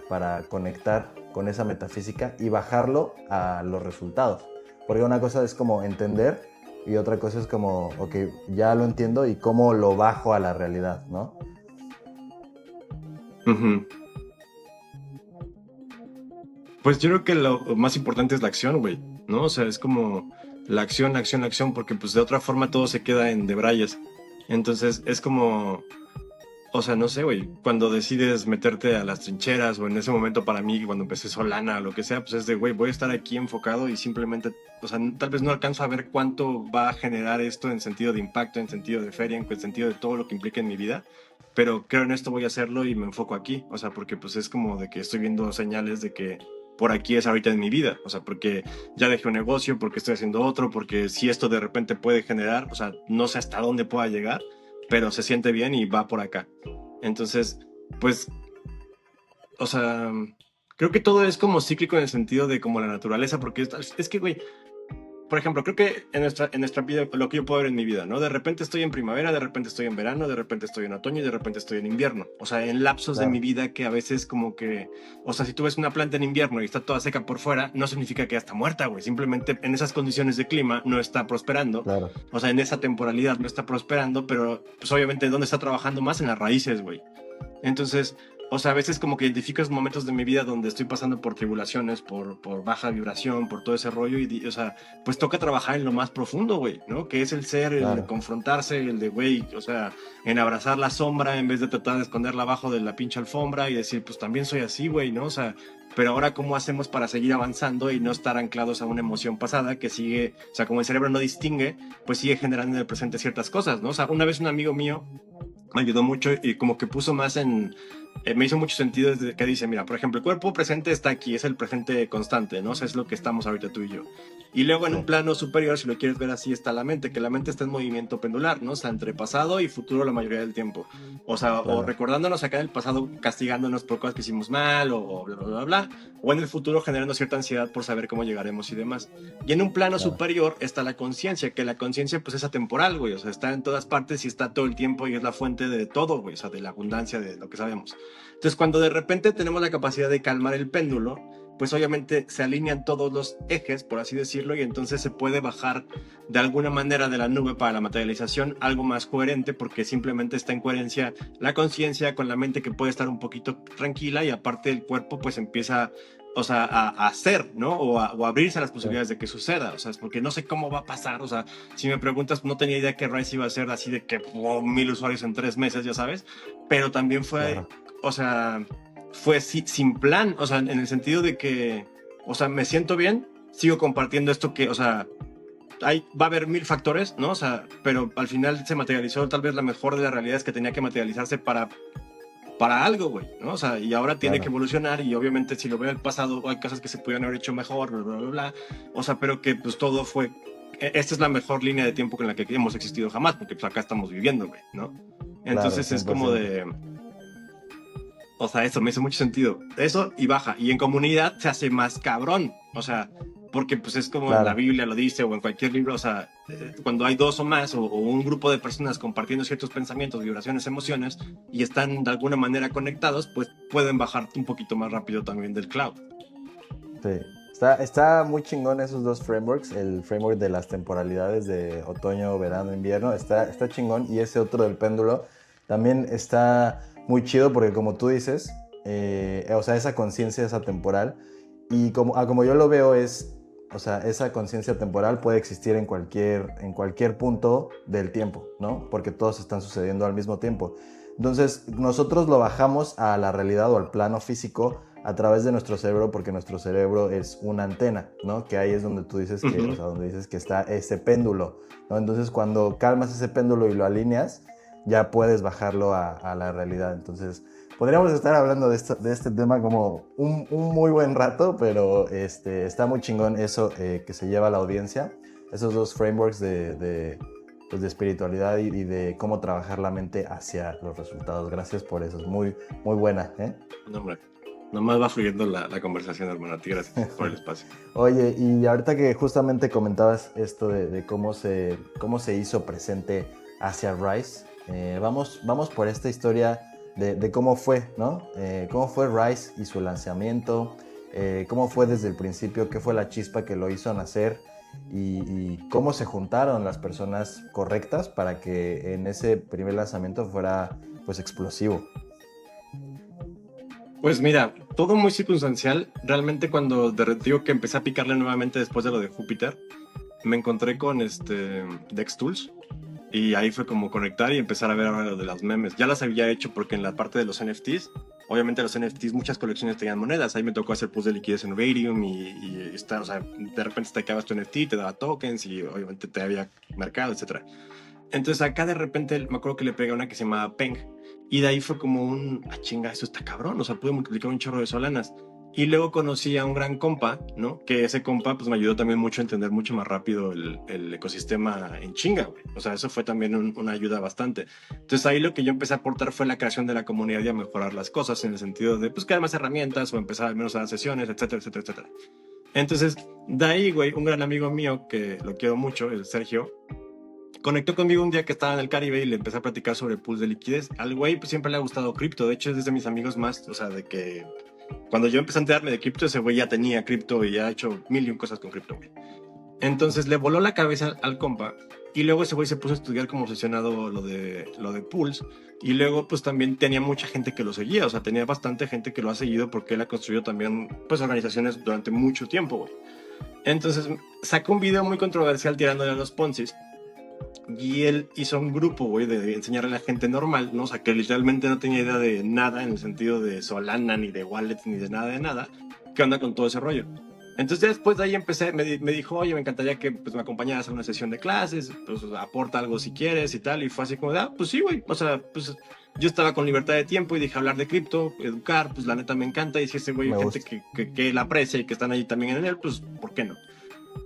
conectar con esa metafísica y bajarlo a los resultados? Porque una cosa es como entender y otra cosa es como, ok, ya lo entiendo y cómo lo bajo a la realidad, ¿no? Ujú. Pues yo creo que lo más importante es la acción, güey, ¿no? O sea, es como la acción, acción, acción, porque pues de otra forma todo se queda en debrayes. Entonces es como, o sea, no sé, güey, cuando decides meterte a las trincheras o en ese momento para mí, cuando empecé Solana o lo que sea, pues es de, güey, voy a estar aquí enfocado y simplemente, o sea, tal vez no alcanzo a ver cuánto va a generar esto en sentido de impacto, en sentido de feria, en sentido de todo lo que implica en mi vida, pero creo en esto voy a hacerlo y me enfoco aquí, o sea, porque pues es como de que estoy viendo señales de que por aquí es ahorita en mi vida, o sea, porque ya dejé un negocio, porque estoy haciendo otro, porque si esto de repente puede generar, o sea, no sé hasta dónde pueda llegar, pero se siente bien y va por acá. Entonces, pues, o sea, creo que todo es como cíclico en el sentido de como la naturaleza, porque es que, güey, por ejemplo, creo que en nuestra vida, lo que yo puedo ver en mi vida, ¿no? De repente estoy en primavera, de repente estoy en verano, de repente estoy en otoño y de repente estoy en invierno. O sea, en lapsos de mi Claro, vida que a veces como que, o sea, si tú ves una planta en invierno y está toda seca por fuera, no significa que ya está muerta, güey. Simplemente en esas condiciones de clima no está prosperando. claro, O sea, en esa temporalidad no está prosperando, pero pues obviamente ¿dónde está trabajando más? En las raíces, güey. Entonces, o sea, a veces como que identificas momentos de mi vida donde estoy pasando por tribulaciones, por baja vibración, por todo ese rollo, o sea, pues toca trabajar en lo más profundo, güey, ¿no? Que es el ser, el de claro, confrontarse, el de, güey, o sea, en abrazar la sombra en vez de tratar de esconderla abajo de la pinche alfombra y decir, pues también soy así, güey, ¿no? O sea, pero ahora, ¿cómo hacemos para seguir avanzando y no estar anclados a una emoción pasada que sigue, o sea, como el cerebro no distingue, pues sigue generando en el presente ciertas cosas, ¿no? O sea, una vez un amigo mío me ayudó mucho y como que puso más en... me hizo mucho sentido desde que dice, mira, por ejemplo, el cuerpo presente está aquí, es el presente constante, ¿no? O sea, es lo que estamos ahorita tú y yo. Y luego en sí, un plano superior, si lo quieres ver así, está la mente, que la mente está en movimiento pendular, ¿no? O sea, entre pasado y futuro la mayoría del tiempo. O sea, o claro, recordándonos acá en el pasado, castigándonos por cosas que hicimos mal o bla, bla, bla, bla, o en el futuro generando cierta ansiedad por saber cómo llegaremos y demás. Y en un plano claro, superior está la conciencia, que la conciencia pues es atemporal, güey, o sea, está en todas partes y está todo el tiempo y es la fuente de todo, güey, o sea, de la abundancia, de lo que sabemos. Entonces, cuando de repente tenemos la capacidad de calmar el péndulo, pues obviamente se alinean todos los ejes, por así decirlo, y entonces se puede bajar de alguna manera de la nube para la materialización algo más coherente, porque simplemente está en coherencia la conciencia con la mente que puede estar un poquito tranquila y aparte el cuerpo pues empieza, o sea, a hacer, ¿no? O a abrirse a las sí, posibilidades de que suceda, o sea, es porque no sé cómo va a pasar, o sea, si me preguntas, no tenía idea que Rise iba a ser así de que 1000 usuarios en 3 meses, ya sabes, pero también fue, claro, o sea, fue sin plan, o sea, en el sentido de que, o sea, me siento bien, sigo compartiendo esto que, o sea, va a haber 1000 factores, ¿no? O sea, pero al final se materializó tal vez la mejor de las realidades que tenía que materializarse para algo, güey, ¿no? O sea, y ahora tiene que claro, evolucionar y obviamente si lo veo en el pasado hay cosas que se pudieron haber hecho mejor, bla, bla, bla, bla. O sea, pero que pues todo fue... Esta es la mejor línea de tiempo con la que hemos existido jamás, porque pues acá estamos viviendo, güey, ¿no? claro, Entonces es como 100%. de... O sea, eso me hizo mucho sentido. Eso y baja. Y en comunidad se hace más cabrón. O sea, porque pues es como en la Claro, Biblia lo dice o en cualquier libro. O sea, cuando hay dos o más o un grupo de personas compartiendo ciertos pensamientos, vibraciones, emociones y están de alguna manera conectados, pues pueden bajar un poquito más rápido también del cloud. sí. Está muy chingón esos dos frameworks, el framework de las temporalidades de otoño, verano, invierno, está chingón y ese otro del péndulo también está muy chido porque como tú dices, o sea, esa conciencia es atemporal y como yo lo veo es, o sea, esa conciencia temporal puede existir en cualquier punto del tiempo, ¿no? Porque todos están sucediendo al mismo tiempo. Entonces, nosotros lo bajamos a la realidad o al plano físico a través de nuestro cerebro porque nuestro cerebro es una antena, ¿no? Que ahí es donde tú dices Uh que, o -huh. sea, donde dices que está ese péndulo, ¿no? Entonces, cuando calmas ese péndulo y lo alineas, ya puedes bajarlo a la realidad. Entonces, Podríamos estar hablando de este tema como un muy buen rato, pero está muy chingón eso que se lleva a la audiencia. Esos dos frameworks pues de espiritualidad y de cómo trabajar la mente hacia los resultados. Gracias por eso, es muy, muy buena. No, hombre, nomás va fluyendo la conversación, hermano. A ti, gracias por el espacio. Oye, y ahorita que justamente comentabas esto de cómo se hizo presente hacia Rise, vamos por esta historia de cómo fue, ¿no? Cómo fue Rise y su lanzamiento, cómo fue desde el principio, qué fue la chispa que lo hizo nacer y cómo se juntaron las personas correctas para que en ese primer lanzamiento fuera pues explosivo. Pues mira, todo muy circunstancial. Realmente cuando digo que empecé a picarle nuevamente después de lo de Júpiter, me encontré con DexTools y ahí fue como conectar y empezar a ver ahora lo de las memes. Ya las había hecho porque en la parte de los NFTs, obviamente los NFTs muchas colecciones tenían monedas. Ahí me tocó hacer pools de liquidez en Radium y o sea, de repente te acabas tu NFT, te daba tokens y obviamente te había mercado, etcétera. Entonces acá de repente me acuerdo que le pegué una que se llamaba Peng y de ahí fue como chinga, eso está cabrón, o sea, pude multiplicar un chorro de solanas. Y luego conocí a un gran compa, ¿no? Que ese compa pues me ayudó también mucho a entender mucho más rápido el ecosistema en chinga, güey. O sea, eso fue también una ayuda bastante. Entonces ahí lo que yo empecé a aportar fue la creación de la comunidad y a mejorar las cosas en el sentido de pues crear más herramientas o empezar al menos a dar sesiones, etcétera, etcétera, etcétera. Entonces, de ahí, güey, un gran amigo mío que lo quiero mucho, el Sergio, conectó conmigo un día que estaba en el Caribe y le empecé a platicar sobre pools de liquidez. Al güey pues siempre le ha gustado cripto, de hecho es de mis amigos más, o sea, de que cuando yo empecé a enterarme de cripto, ese güey ya tenía cripto y ya ha hecho mil y un cosas con cripto, güey. Entonces le voló la cabeza al compa y luego ese güey se puso a estudiar como obsesionado lo de pools y luego pues también tenía mucha gente que lo seguía, o sea, tenía bastante gente que lo ha seguido porque él ha construido también pues organizaciones durante mucho tiempo, güey. Entonces sacó un video muy controversial tirándole a los Ponzis y él hizo un grupo, güey, de enseñarle a la gente normal, ¿no? O sea, que literalmente no tenía idea de nada en el sentido de Solana, ni de wallets, ni de nada. ¿Qué onda con todo ese rollo? Entonces ya después de ahí empecé, me dijo, oye, me encantaría que pues, me acompañaras a una sesión de clases, pues aporta algo si quieres y tal. Y fue así como de, pues sí, güey. O sea, pues yo estaba con libertad de tiempo y dije hablar de cripto, educar, pues la neta me encanta. Y si ese güey hay gente que la aprecia y que están ahí también en él, pues ¿por qué no?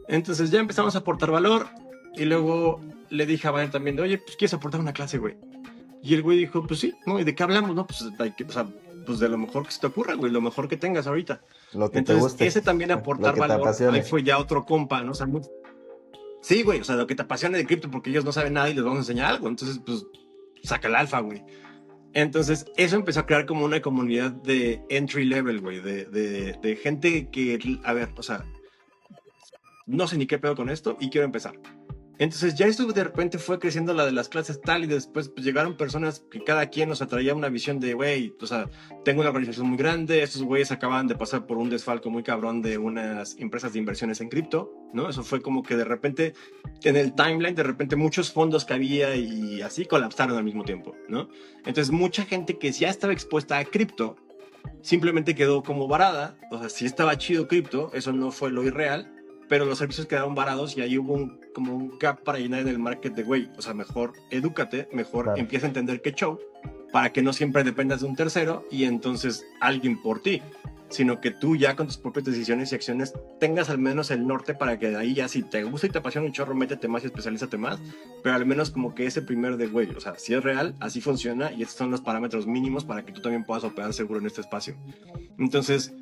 Entonces ya empezamos a aportar valor y luego le dije a Bayer también, oye, pues ¿quieres aportar una clase, güey? Y el güey dijo, pues sí, ¿no? ¿Y de qué hablamos? No, pues, o sea, pues de lo mejor que se te ocurra, güey, lo mejor que tengas ahorita. Lo que entonces, te guste. Ese también aportar valor, ahí fue ya otro compa, ¿no? O sea, sí, güey, o sea, lo que te apasiona de cripto porque ellos no saben nada y les vamos a enseñar algo. Entonces, pues, saca el alfa, güey. Entonces, eso empezó a crear como una comunidad de entry level, güey, de gente que, a ver, o sea, no sé ni qué pedo con esto y quiero empezar. Entonces ya esto de repente fue creciendo la de las clases tal y después pues llegaron personas que cada quien nos atraía una visión de, güey, o sea, tengo una organización muy grande, estos güeyes acaban de pasar por un desfalco muy cabrón de unas empresas de inversiones en cripto, ¿no? Eso fue como que de repente en el timeline, de repente muchos fondos que había y así colapsaron al mismo tiempo, ¿no? Entonces mucha gente que ya estaba expuesta a cripto simplemente quedó como varada, o sea, sí estaba chido cripto, eso no fue lo irreal, pero los servicios quedaron varados y ahí hubo como un gap para llenar en el market de, güey, o sea, mejor edúcate, mejor empieza a entender qué show, para que no siempre dependas de un tercero y entonces alguien por ti, sino que tú ya con tus propias decisiones y acciones tengas al menos el norte para que de ahí ya si te gusta y te apasiona un chorro, métete más y especialízate más, pero al menos como que ese primer de, güey, o sea, si es real, así funciona y estos son los parámetros mínimos para que tú también puedas operar seguro en este espacio. Entonces,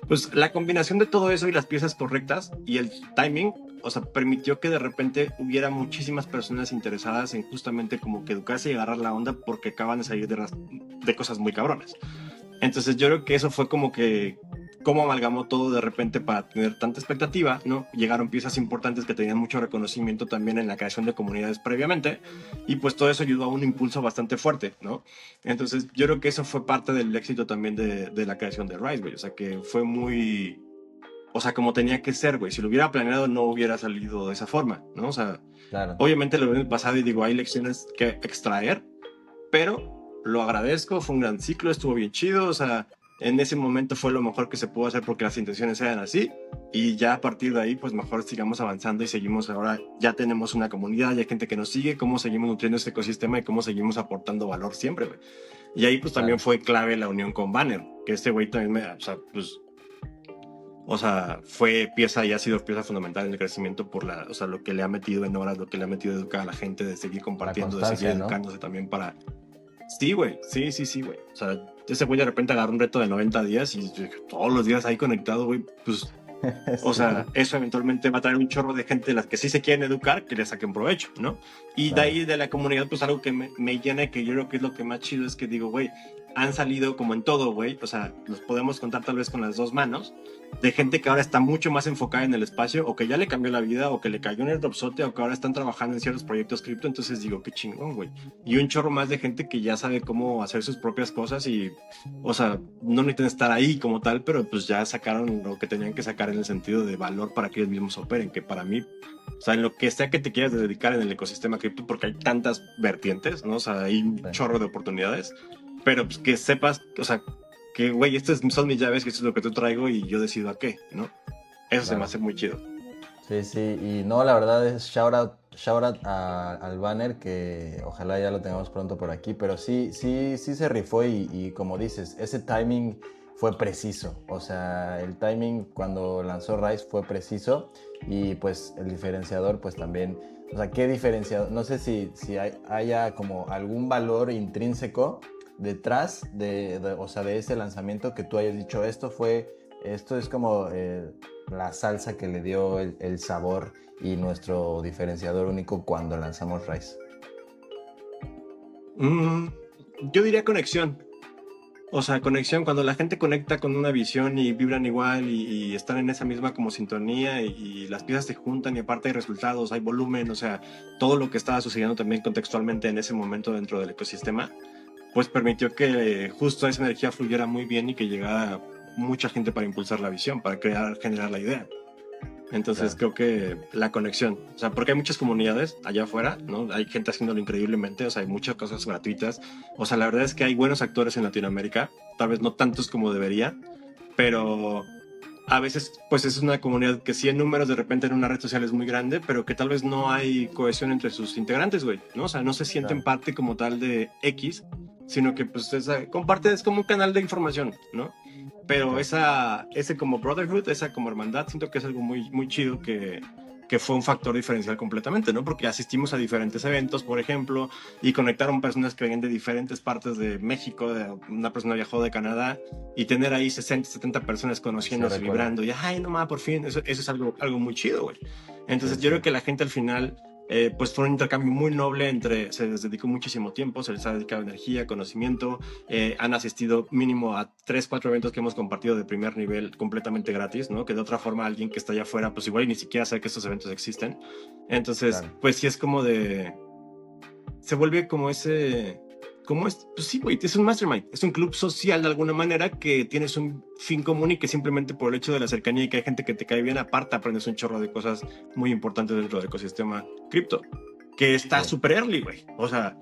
pues la combinación de todo eso y las piezas correctas y el timing, o sea, permitió que de repente hubiera muchísimas personas interesadas en justamente como que educarse y agarrar la onda porque acaban de salir de cosas muy cabronas. Entonces yo creo que eso fue como que cómo amalgamó todo de repente para tener tanta expectativa, ¿no? Llegaron piezas importantes que tenían mucho reconocimiento también en la creación de comunidades previamente y pues todo eso ayudó a un impulso bastante fuerte, ¿no? Entonces yo creo que eso fue parte del éxito también de la creación de Rise, güey, o sea que fue muy, o sea, como tenía que ser, güey, si lo hubiera planeado no hubiera salido de esa forma, ¿no? O sea, claro. Obviamente lo vi en el pasado y digo, hay lecciones que extraer, pero lo agradezco, fue un gran ciclo, estuvo bien chido, o sea, en ese momento fue lo mejor que se pudo hacer porque las intenciones eran así y ya a partir de ahí pues mejor sigamos avanzando y seguimos ahora, ya tenemos una comunidad, ya hay gente que nos sigue, cómo seguimos nutriendo este ecosistema y cómo seguimos aportando valor siempre, güey. Y ahí pues también Claro. fue clave la unión con Banner, que este güey también o sea, fue pieza y ha sido pieza fundamental en el crecimiento por o sea, lo que le ha metido en horas, lo que le ha metido a educar a la gente, de seguir La compartiendo, de seguir constancia, ¿no? educándose también para... Sí, güey, sí, güey. O sea, ese güey de repente agarró un reto de 90 días y todos los días ahí conectado, güey, pues o sea, Sí, eso eventualmente va a traer un chorro de gente de las que sí se quieren educar, que le saquen provecho, ¿no? Y de claro. ahí de la comunidad, pues algo que me llena y que yo creo que es lo que más chido es que digo, güey, han salido como en todo, güey, o sea, los podemos contar tal vez con las dos manos, de gente que ahora está mucho más enfocada en el espacio, o que ya le cambió la vida, o que le cayó en el dropsote, o que ahora están trabajando en ciertos proyectos cripto, entonces digo, qué chingón, güey. Y un chorro más de gente que ya sabe cómo hacer sus propias cosas y, o sea, no necesitan estar ahí como tal, pero pues ya sacaron lo que tenían que sacar en el sentido de valor para que ellos mismos operen, que para mí, o sea, en lo que sea que te quieras dedicar en el ecosistema cripto, porque hay tantas vertientes, ¿no? O sea, hay un Sí, chorro de oportunidades, pero pues que sepas, o sea, que, güey, estas son mis llaves, que esto es lo que tú traigo y yo decido a qué, ¿no? Eso se me claro. hace muy chido. Sí, sí, y no, la verdad es shout out al Banner, que ojalá ya lo tengamos pronto por aquí, pero sí, sí, sí se rifó y como dices, ese timing fue preciso, o sea, el timing cuando lanzó Rise fue preciso y pues el diferenciador pues también, o sea, ¿qué diferenciador? No sé si haya como algún valor intrínseco detrás o sea, de ese lanzamiento que tú hayas dicho, esto es como la salsa que le dio el sabor y nuestro diferenciador único cuando lanzamos Rise. Mm, yo diría conexión. O sea, conexión, cuando la gente conecta con una visión y vibran igual y están en esa misma como sintonía y las piezas se juntan y aparte hay resultados, hay volumen, o sea, todo lo que estaba sucediendo también contextualmente en ese momento dentro del ecosistema, pues permitió que justo esa energía fluyera muy bien y que llegara mucha gente para impulsar la visión, para generar la idea. Entonces Claro. creo que la conexión, o sea, porque hay muchas comunidades allá afuera, ¿no? Hay gente haciéndolo increíblemente, o sea, hay muchas cosas gratuitas. O sea, la verdad es que hay buenos actores en Latinoamérica, tal vez no tantos como debería, pero a veces pues es una comunidad que sí en números de repente en una red social es muy grande, pero que tal vez no hay cohesión entre sus integrantes, güey, ¿no? O sea, no se sienten Claro. parte como tal de X, sino que pues comparte, es como un canal de información, ¿no? Pero Sí. ese como brotherhood, esa como hermandad, siento que es algo muy, muy chido que fue un factor diferencial completamente, ¿no? Porque asistimos a diferentes eventos, por ejemplo, y conectaron personas que venían de diferentes partes de México, una persona viajó de Canadá, y tener ahí 60, 70 personas Sí, conociéndose, recuerdo. vibrando, y ay, no más, por fin, eso es algo muy chido, güey. Sí, Entonces yo sí. creo que la gente al final pues fue un intercambio muy noble se les dedicó muchísimo tiempo, se les ha dedicado energía, conocimiento, han asistido mínimo a 3, 4 eventos que hemos compartido de primer nivel completamente gratis, ¿no? Que de otra forma alguien que está allá afuera, pues igual ni siquiera sabe que estos eventos existen. Entonces, Claro. pues sí es como se vuelve pues sí, güey, es un mastermind, es un club social de alguna manera que tienes un fin común y que simplemente por el hecho de la cercanía y que hay gente que te cae bien, aparte aprendes un chorro de cosas muy importantes dentro del ecosistema cripto, que está Sí. súper early, güey. O sea,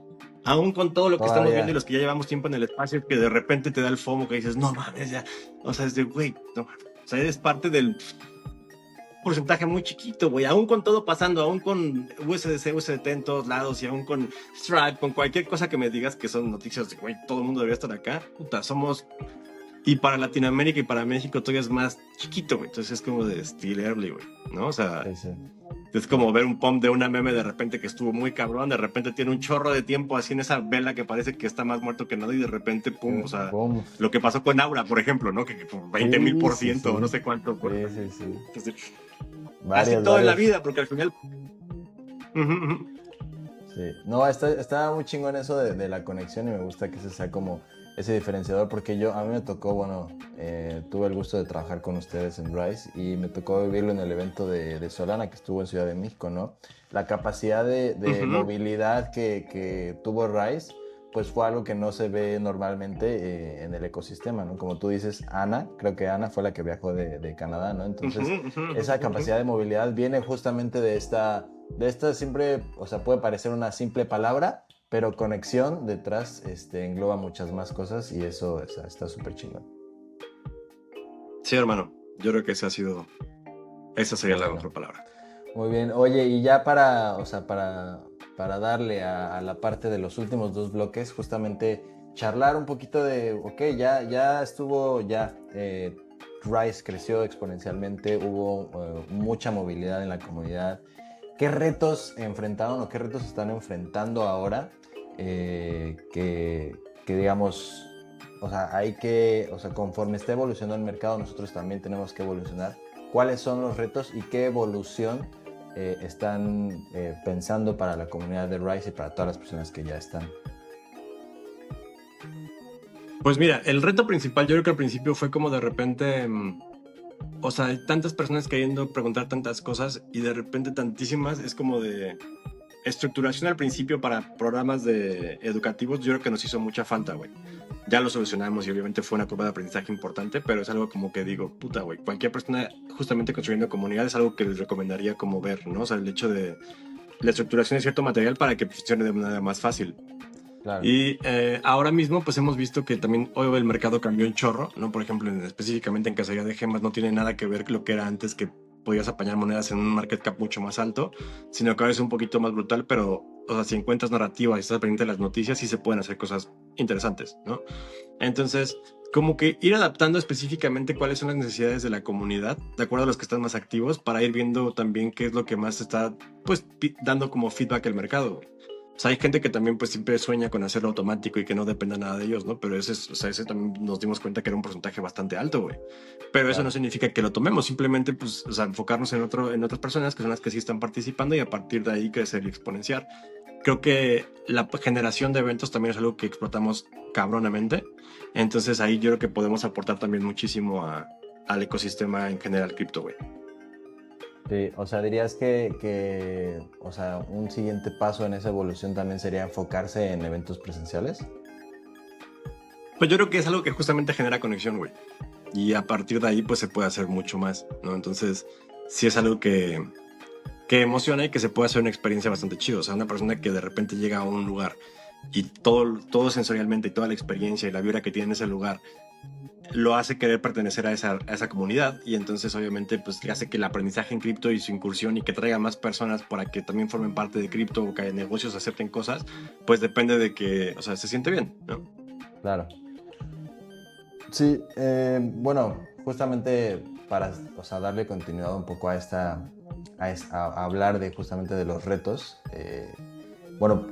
aún con todo lo que estamos viendo y Todavía. los que ya llevamos tiempo en el espacio, que de repente te da el FOMO que dices, no mames, ya, o sea, es de, güey, no mames. O sea, eres parte del porcentaje muy chiquito, güey, aún con todo pasando, aún con USDC, USDT en todos lados y aún con Stripe, con cualquier cosa que me digas que son noticias de, güey, todo el mundo debería estar acá, puta, somos, y para Latinoamérica y para México todavía es más chiquito, güey, entonces es como de still early, güey, ¿no? O sea, Sí, sí. es como ver un pump de una meme de repente que estuvo muy cabrón, de repente tiene un chorro de tiempo así en esa vela que parece que está más muerto que nada y de repente, pum, o sea, Boom. lo que pasó con Aura, por ejemplo, ¿no? Que por 20 mil Sí, por sí, ciento, sí. no sé cuánto, por... Sí, sí, sí. Entonces, así Varios, todo en la varios. vida, porque al final... Ujú, ujú. Sí, no, está muy chingón eso de la conexión y me gusta que ese sea como ese diferenciador porque a mí me tocó, bueno, tuve el gusto de trabajar con ustedes en Rise y me tocó vivirlo en el evento de Solana que estuvo en Ciudad de México, ¿no? La capacidad de Ujú. movilidad que tuvo Rise, pues fue algo que no se ve normalmente en el ecosistema, ¿no? Como tú dices, Ana, creo que Ana fue la que viajó de Canadá, ¿no? Ujú, Entonces, ujú, esa ujú. capacidad de movilidad viene justamente de esta siempre, o sea, puede parecer una simple palabra, pero conexión detrás engloba muchas más cosas y eso, o sea, está súper chingón. Sí, hermano, yo creo que esa sería la Bueno, mejor palabra. muy bien. Oye, y ya o sea, para darle a la parte de los últimos dos bloques, justamente charlar un poquito de, ok, ya estuvo, Rise creció exponencialmente, hubo mucha movilidad en la comunidad. ¿Qué retos enfrentaron o qué retos están enfrentando ahora? Que digamos, o sea, conforme está evolucionando el mercado, nosotros también tenemos que evolucionar. ¿Cuáles son los retos y qué evolución están pensando para la comunidad de Rise y para todas las personas que ya están? Pues mira, el reto principal yo creo que al principio fue como de repente, o sea, hay tantas personas queriendo preguntar tantas cosas y de repente tantísimas, es como de estructuración al principio para programas educativos, yo creo que nos hizo mucha falta, güey. Ya lo solucionamos y obviamente fue una curva de aprendizaje importante, pero es algo como que digo, puta, güey, cualquier persona justamente construyendo comunidad es algo que les recomendaría como ver, ¿no? O sea, el hecho de la estructuración de cierto material para que funcione de manera más fácil. Claro. Y ahora mismo pues hemos visto que también hoy el mercado cambió un chorro, ¿no? Por ejemplo, específicamente en cacería de gemas no tiene nada que ver lo que era antes, que podías apañar monedas en un market cap mucho más alto, sino que ahora es un poquito más brutal, pero o sea, si encuentras narrativa y estás pendiente de las noticias, sí se pueden hacer cosas interesantes, ¿no? Entonces, como que ir adaptando específicamente cuáles son las necesidades de la comunidad, de acuerdo a los que están más activos, para ir viendo también qué es lo que más está, pues, dando como feedback al mercado. O sea, hay gente que también pues siempre sueña con hacerlo automático y que no dependa nada de ellos, ¿no? Pero ese también nos dimos cuenta que era un porcentaje bastante alto, güey. Pero eso no significa que lo tomemos, simplemente pues, o sea, enfocarnos en otras personas que son las que sí están participando y a partir de ahí crecer y exponenciar. Creo que la generación de eventos también es algo que explotamos cabronamente. Entonces ahí yo creo que podemos aportar también muchísimo al ecosistema en general cripto, güey. Sí, o sea, dirías que, o sea, un siguiente paso en esa evolución también sería enfocarse en eventos presenciales. Pues yo creo que es algo que justamente genera conexión, güey. Y a partir de ahí, pues se puede hacer mucho más, ¿no? Entonces, sí es algo que emociona y que se puede hacer una experiencia bastante chido. O sea, una persona que de repente llega a un lugar y todo sensorialmente y toda la experiencia y la vibra que tiene en ese lugar lo hace querer pertenecer a esa comunidad y entonces obviamente pues hace que el aprendizaje en cripto y su incursión y que traiga más personas para que también formen parte de cripto o que negocios acepten cosas, pues depende de que, o sea, se siente bien, ¿no? Claro. Sí, bueno, justamente para, o sea, darle continuidad un poco a hablar de justamente de los retos. Bueno,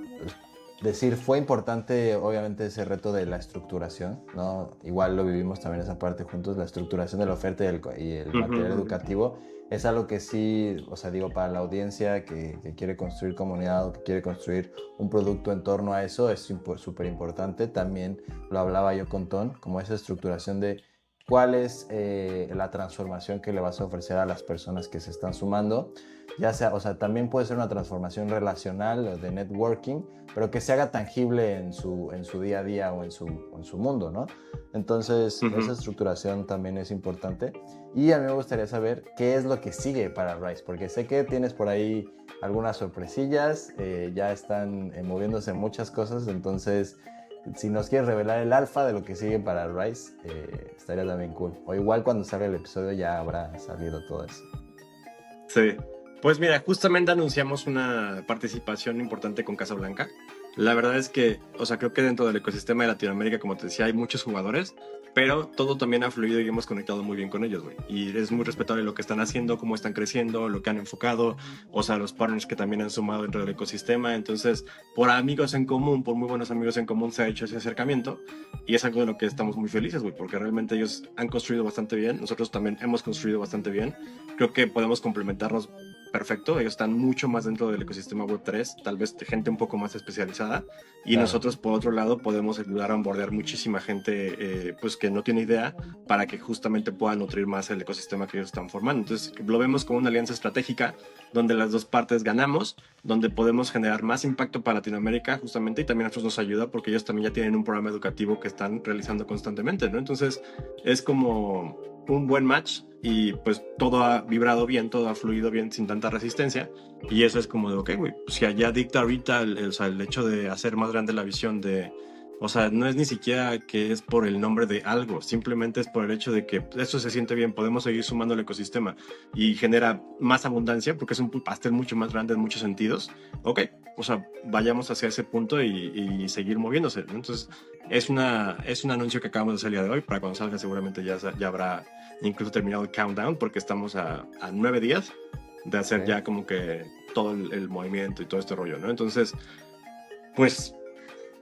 decir, fue importante obviamente ese reto de la estructuración, ¿no? Igual lo vivimos también esa parte juntos, la estructuración de la oferta y el material educativo. Es algo que sí, o sea, digo, para la audiencia que quiere construir comunidad o que quiere construir un producto en torno a eso, es súper importante. También lo hablaba yo con Ton, como esa estructuración de cuál es la transformación que le vas a ofrecer a las personas que se están sumando. Ya sea, o sea, también puede ser una transformación relacional o de networking, pero que se haga tangible en su día a día o en su mundo, ¿no? Entonces, esa estructuración también es importante. Y a mí me gustaría saber qué es lo que sigue para Rise, porque sé que tienes por ahí algunas sorpresillas, ya están moviéndose muchas cosas, entonces si nos quieres revelar el alfa de lo que sigue para Rise, estaría también cool. O igual cuando salga el episodio ya habrá salido todo eso. Sí. Pues mira, justamente anunciamos una participación importante con Casablanca. La verdad es que, o sea, creo que dentro del ecosistema de Latinoamérica, como te decía, hay muchos jugadores, pero todo también ha fluido y hemos conectado muy bien con ellos, güey. Y es muy respetable lo que están haciendo, cómo están creciendo, lo que han enfocado, o sea, los partners que también han sumado dentro del ecosistema. Entonces, por amigos en común, por muy buenos amigos en común, se ha hecho ese acercamiento y es algo de lo que estamos muy felices, güey, porque realmente ellos han construido bastante bien, nosotros también hemos construido bastante bien. Creo que podemos complementarnos perfecto, ellos están mucho más dentro del ecosistema Web3, tal vez de gente un poco más especializada, y claro, nosotros por otro lado podemos ayudar a onboardear muchísima gente pues que no tiene idea para que justamente pueda nutrir más el ecosistema que ellos están formando. Entonces lo vemos como una alianza estratégica donde las dos partes ganamos, donde podemos generar más impacto para Latinoamérica justamente y también a nosotros nos ayuda porque ellos también ya tienen un programa educativo que están realizando constantemente, ¿no? Entonces es como un buen match y pues todo ha vibrado bien, todo ha fluido bien sin tanta resistencia y eso es como de ok, güey, pues si allá dicta ahorita o sea, el hecho de hacer más grande la visión de O sea, no es ni siquiera que es por el nombre de algo, simplemente es por el hecho de que eso se siente bien, podemos seguir sumando al ecosistema y genera más abundancia porque es un pastel mucho más grande en muchos sentidos. Ok, o sea, vayamos hacia ese punto y seguir moviéndose, ¿no? Entonces, es un anuncio que acabamos de hacer el día de hoy. Para cuando salga seguramente ya habrá incluso terminado el countdown porque estamos a 9 días de hacer Ok. ya como que todo el movimiento y todo este rollo, ¿no? Entonces, pues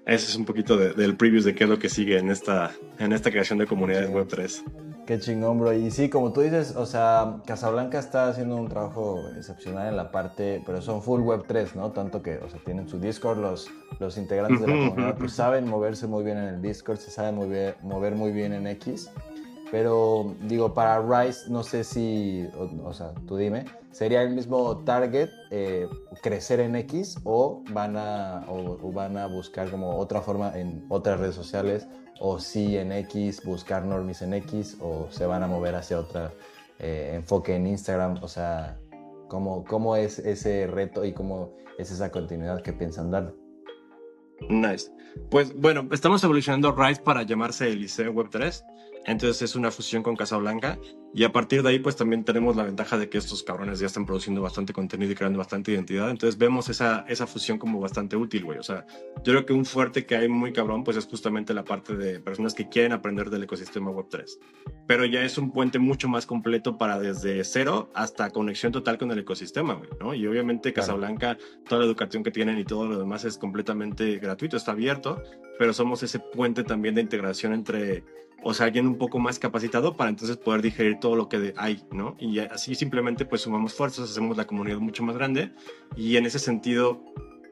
ese es un poquito del previews de qué es lo que sigue en esta creación de Qué comunidades chingón. Web3. Qué chingón, bro. Y sí, como tú dices, o sea, Casablanca está haciendo un trabajo excepcional en la parte, pero son full Web3, ¿no? Tanto que, o sea, tienen su Discord, los integrantes de la comunidad, pues saben moverse muy bien en el Discord, se saben mover muy bien en X. Pero digo, para Rise, no sé si, o sea, tú dime, ¿sería el mismo target crecer en X o van a buscar como otra forma en otras redes sociales? O sí en X, buscar normies en X, o se van a mover hacia otro enfoque en Instagram? O sea, ¿cómo es ese reto y cómo es esa continuidad que piensan dar? Nice. Pues bueno, estamos evolucionando Rise para llamarse Eliseo Web3. Entonces es una fusión con Casablanca. Y a partir de ahí, pues también tenemos la ventaja de que estos cabrones ya están produciendo bastante contenido y creando bastante identidad. Entonces vemos esa fusión como bastante útil, güey. O sea, yo creo que un fuerte que hay muy cabrón, pues es justamente la parte de personas que quieren aprender del ecosistema Web3. Pero ya es un puente mucho más completo para desde cero hasta conexión total con el ecosistema, güey, ¿no? Y obviamente Claro, Casablanca, toda la educación que tienen y todo lo demás es completamente gratuito, está abierto, pero somos ese puente también de integración entre, o sea, alguien un poco más capacitado para entonces poder digerir todo lo que hay, ¿no? Y así simplemente pues sumamos fuerzas, hacemos la comunidad mucho más grande y en ese sentido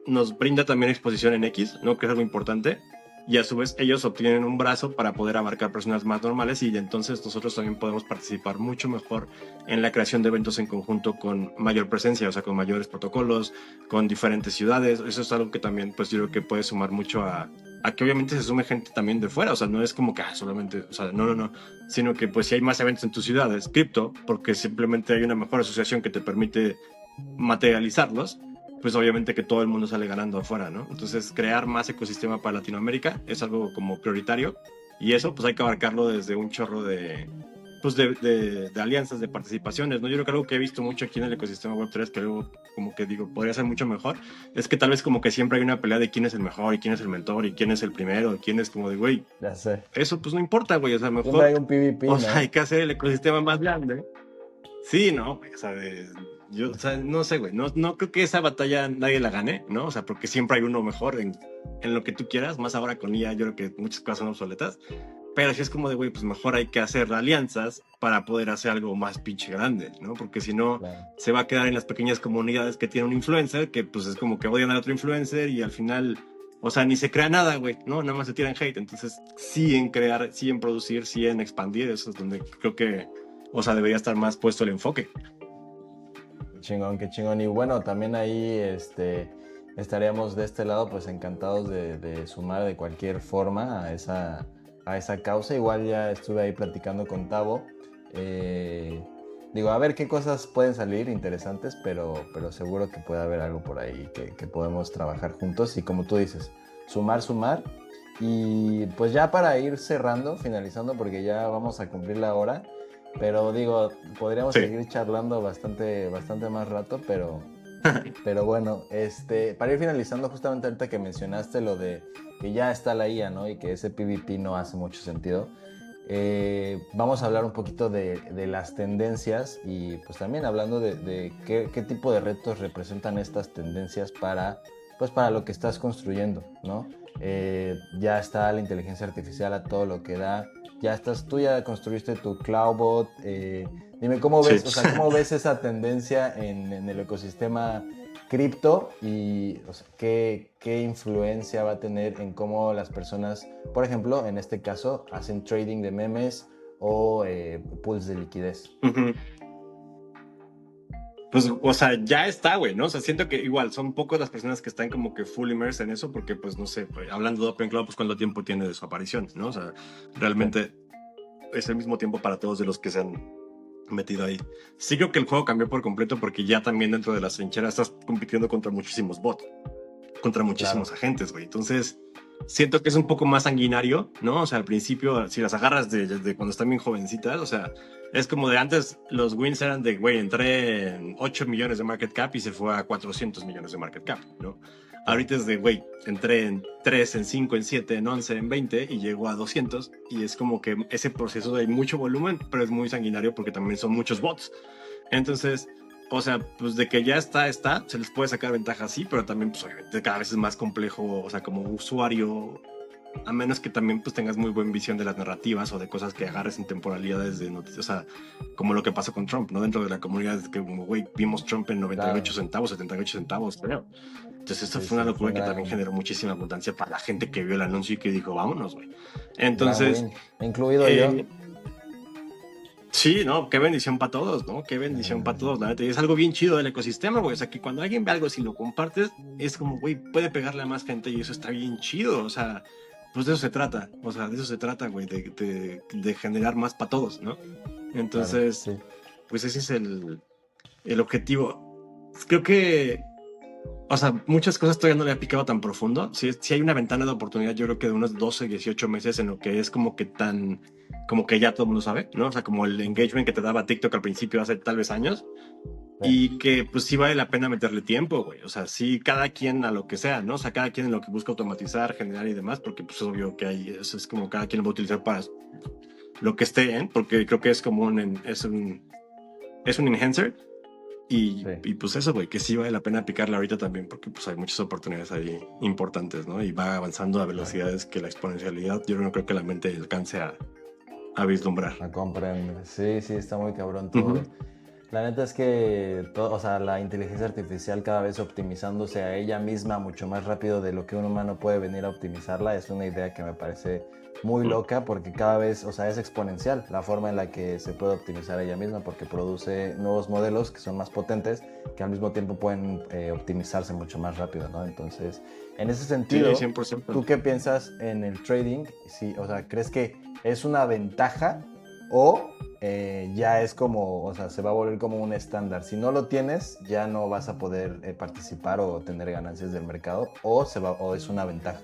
nos brinda también exposición en X, ¿no? Que es algo importante. Y a su vez ellos obtienen un brazo para poder abarcar personas más normales y entonces nosotros también podemos participar mucho mejor en la creación de eventos en conjunto con mayor presencia, o sea, con mayores protocolos, con diferentes ciudades. Eso es algo que también pues yo creo que puede sumar mucho a que obviamente se sume gente también de fuera, o sea, no es como que solamente, o sea, no, sino que pues si hay más eventos en tus ciudades, cripto, porque simplemente hay una mejor asociación que te permite materializarlos, pues obviamente que todo el mundo sale ganando afuera, ¿no? Entonces, crear más ecosistema para Latinoamérica es algo como prioritario y eso pues hay que abarcarlo desde un chorro pues de alianzas, de participaciones, ¿no? Yo creo que algo que he visto mucho aquí en el ecosistema Web3, que luego como que digo, podría ser mucho mejor, es que tal vez como que siempre hay una pelea de quién es el mejor y quién es el mentor y quién es el primero, y quién es como de, güey, ya sé. eso pues no importa, güey, o sea, Siempre mejor, hay un PvP, o sea, hay ¿no? que hacer el ecosistema más grande. Sí, no, güey, o sea, yo, o sea, no sé, güey, no creo que esa batalla nadie la gane, ¿no? O sea, porque siempre hay uno mejor en lo que tú quieras, más ahora con IA, yo creo que muchas cosas son obsoletas, pero sí es como de, güey, pues mejor hay que hacer alianzas para poder hacer algo más pinche grande, ¿no? Porque si no, Claro. se va a quedar en las pequeñas comunidades que tiene un influencer, que pues es como que odian al otro influencer y al final, o sea, ni se crea nada, güey, ¿no? Nada más se tiran hate, entonces sí en crear, sí en producir, sí en expandir, eso es donde creo que, o sea, debería estar más puesto el enfoque. Qué chingón, qué chingón. Y bueno, también ahí estaríamos de este lado pues encantados de sumar de cualquier forma a esa causa. Igual ya estuve ahí platicando con Tavo. Eh, digo, a ver qué cosas pueden salir interesantes, pero seguro que puede haber algo por ahí que podemos trabajar juntos. Y como tú dices, sumar. Y pues ya para ir cerrando, finalizando, porque ya vamos a cumplir la hora. Pero digo, podríamos Sí. seguir charlando bastante más rato, pero bueno, para ir finalizando, justamente ahorita que mencionaste lo de que ya está la IA, ¿no? Y que ese PvP no hace mucho sentido. Vamos a hablar un poquito de las tendencias y pues también hablando de qué tipo de retos representan estas tendencias pues para lo que estás construyendo, ¿no? Ya está la inteligencia artificial a todo lo que da. Tú ya construiste tu Cloudbot. Dime cómo Sí. ves, o sea, cómo ves esa tendencia en el ecosistema cripto y o sea, qué influencia va a tener en cómo las personas, por ejemplo, en este caso, hacen trading de memes o pools de liquidez. Ujú. Pues, o sea, ya está, güey, ¿no? O sea, siento que igual son pocas las personas que están como que full immersed en eso, porque, pues, no sé, pues, hablando de Open Cloud, pues, ¿cuánto tiempo tiene de su aparición, no? O sea, Sí, realmente es el mismo tiempo para todos de los que se han metido ahí. Sí creo que el juego cambió por completo porque ya también dentro de las trincheras estás compitiendo contra muchísimos bots, contra claro. muchísimos agentes, güey. Entonces, siento que es un poco más sanguinario, ¿no? O sea, al principio, si las agarras de cuando están bien jovencitas, o sea, es como de antes, los wins eran de, güey, entré en 8 millones de market cap y se fue a 400 millones de market cap, ¿no? Claro. Ahorita es de, güey, entré en 3, en 5, en 7, en 11, en 20 y llegó a 200 y es como que ese proceso de mucho volumen, pero es muy sanguinario porque también son muchos bots. Entonces, o sea, pues de que ya está, se les puede sacar ventaja, sí, pero también, pues obviamente cada vez es más complejo, o sea, como usuario, a menos que también pues tengas muy buena visión de las narrativas o de cosas que agarres en temporalidades de noticias, o sea, como lo que pasó con Trump, ¿no? Dentro de la comunidad, que como, güey, vimos Trump en 98 Claro. centavos, 78 centavos, creo. Entonces, esto Sí, fue una sí, fue locura que también generó muchísima abundancia para la gente que vio el anuncio y que dijo, vámonos, güey. gran Entonces, win, incluido yo. eh, sí, no, qué bendición para todos, ¿no? Qué bendición para todos, la neta. Y es algo bien chido del ecosistema, güey. O sea, que cuando alguien ve algo, si lo compartes, es como, güey, puede pegarle a más gente y eso está bien chido. O sea, pues de eso se trata. O sea, de eso se trata, güey, de generar más para todos, ¿no? Claro, Entonces, sí. pues ese es el objetivo. Creo que, o sea, muchas cosas todavía no le ha picado tan profundo. Si hay una ventana de oportunidad, yo creo que de unos 12, 18 meses en lo que es como que tan, como que ya todo el mundo sabe, ¿no? O sea, como el engagement que te daba TikTok al principio hace tal vez años. Sí. Y que pues sí vale la pena meterle tiempo, güey. O sea, sí, cada quien a lo que sea, ¿no? O sea, cada quien en lo que busca automatizar, generar y demás, porque pues es obvio que hay, eso es como cada quien lo va a utilizar para lo que esté, ¿eh? Porque creo que es como es un enhancer. Sí. Y pues eso, güey, que sí vale la pena picarle ahorita también, porque pues hay muchas oportunidades ahí importantes, ¿no? Y va avanzando a Claro. velocidades que la exponencialidad yo no creo que la mente alcance a vislumbrar. A comprender. Sí, sí, está muy cabrón todo. Ujú. La neta es que o sea, la inteligencia artificial cada vez optimizándose a ella misma mucho más rápido de lo que un humano puede venir a optimizarla es una idea que me parece muy Mm. loca porque cada vez, o sea, es exponencial la forma en la que se puede optimizar ella misma porque produce nuevos modelos que son más potentes que al mismo tiempo pueden optimizarse mucho más rápido, ¿no? Entonces, en ese Sí, sentido, 100%. ¿tú qué piensas en el trading? Sí, o sea, ¿crees que es una ventaja o ya es como, o sea, se va a volver como un estándar? Si no lo tienes, ya no vas a poder participar o tener ganancias del mercado, o es una ventaja.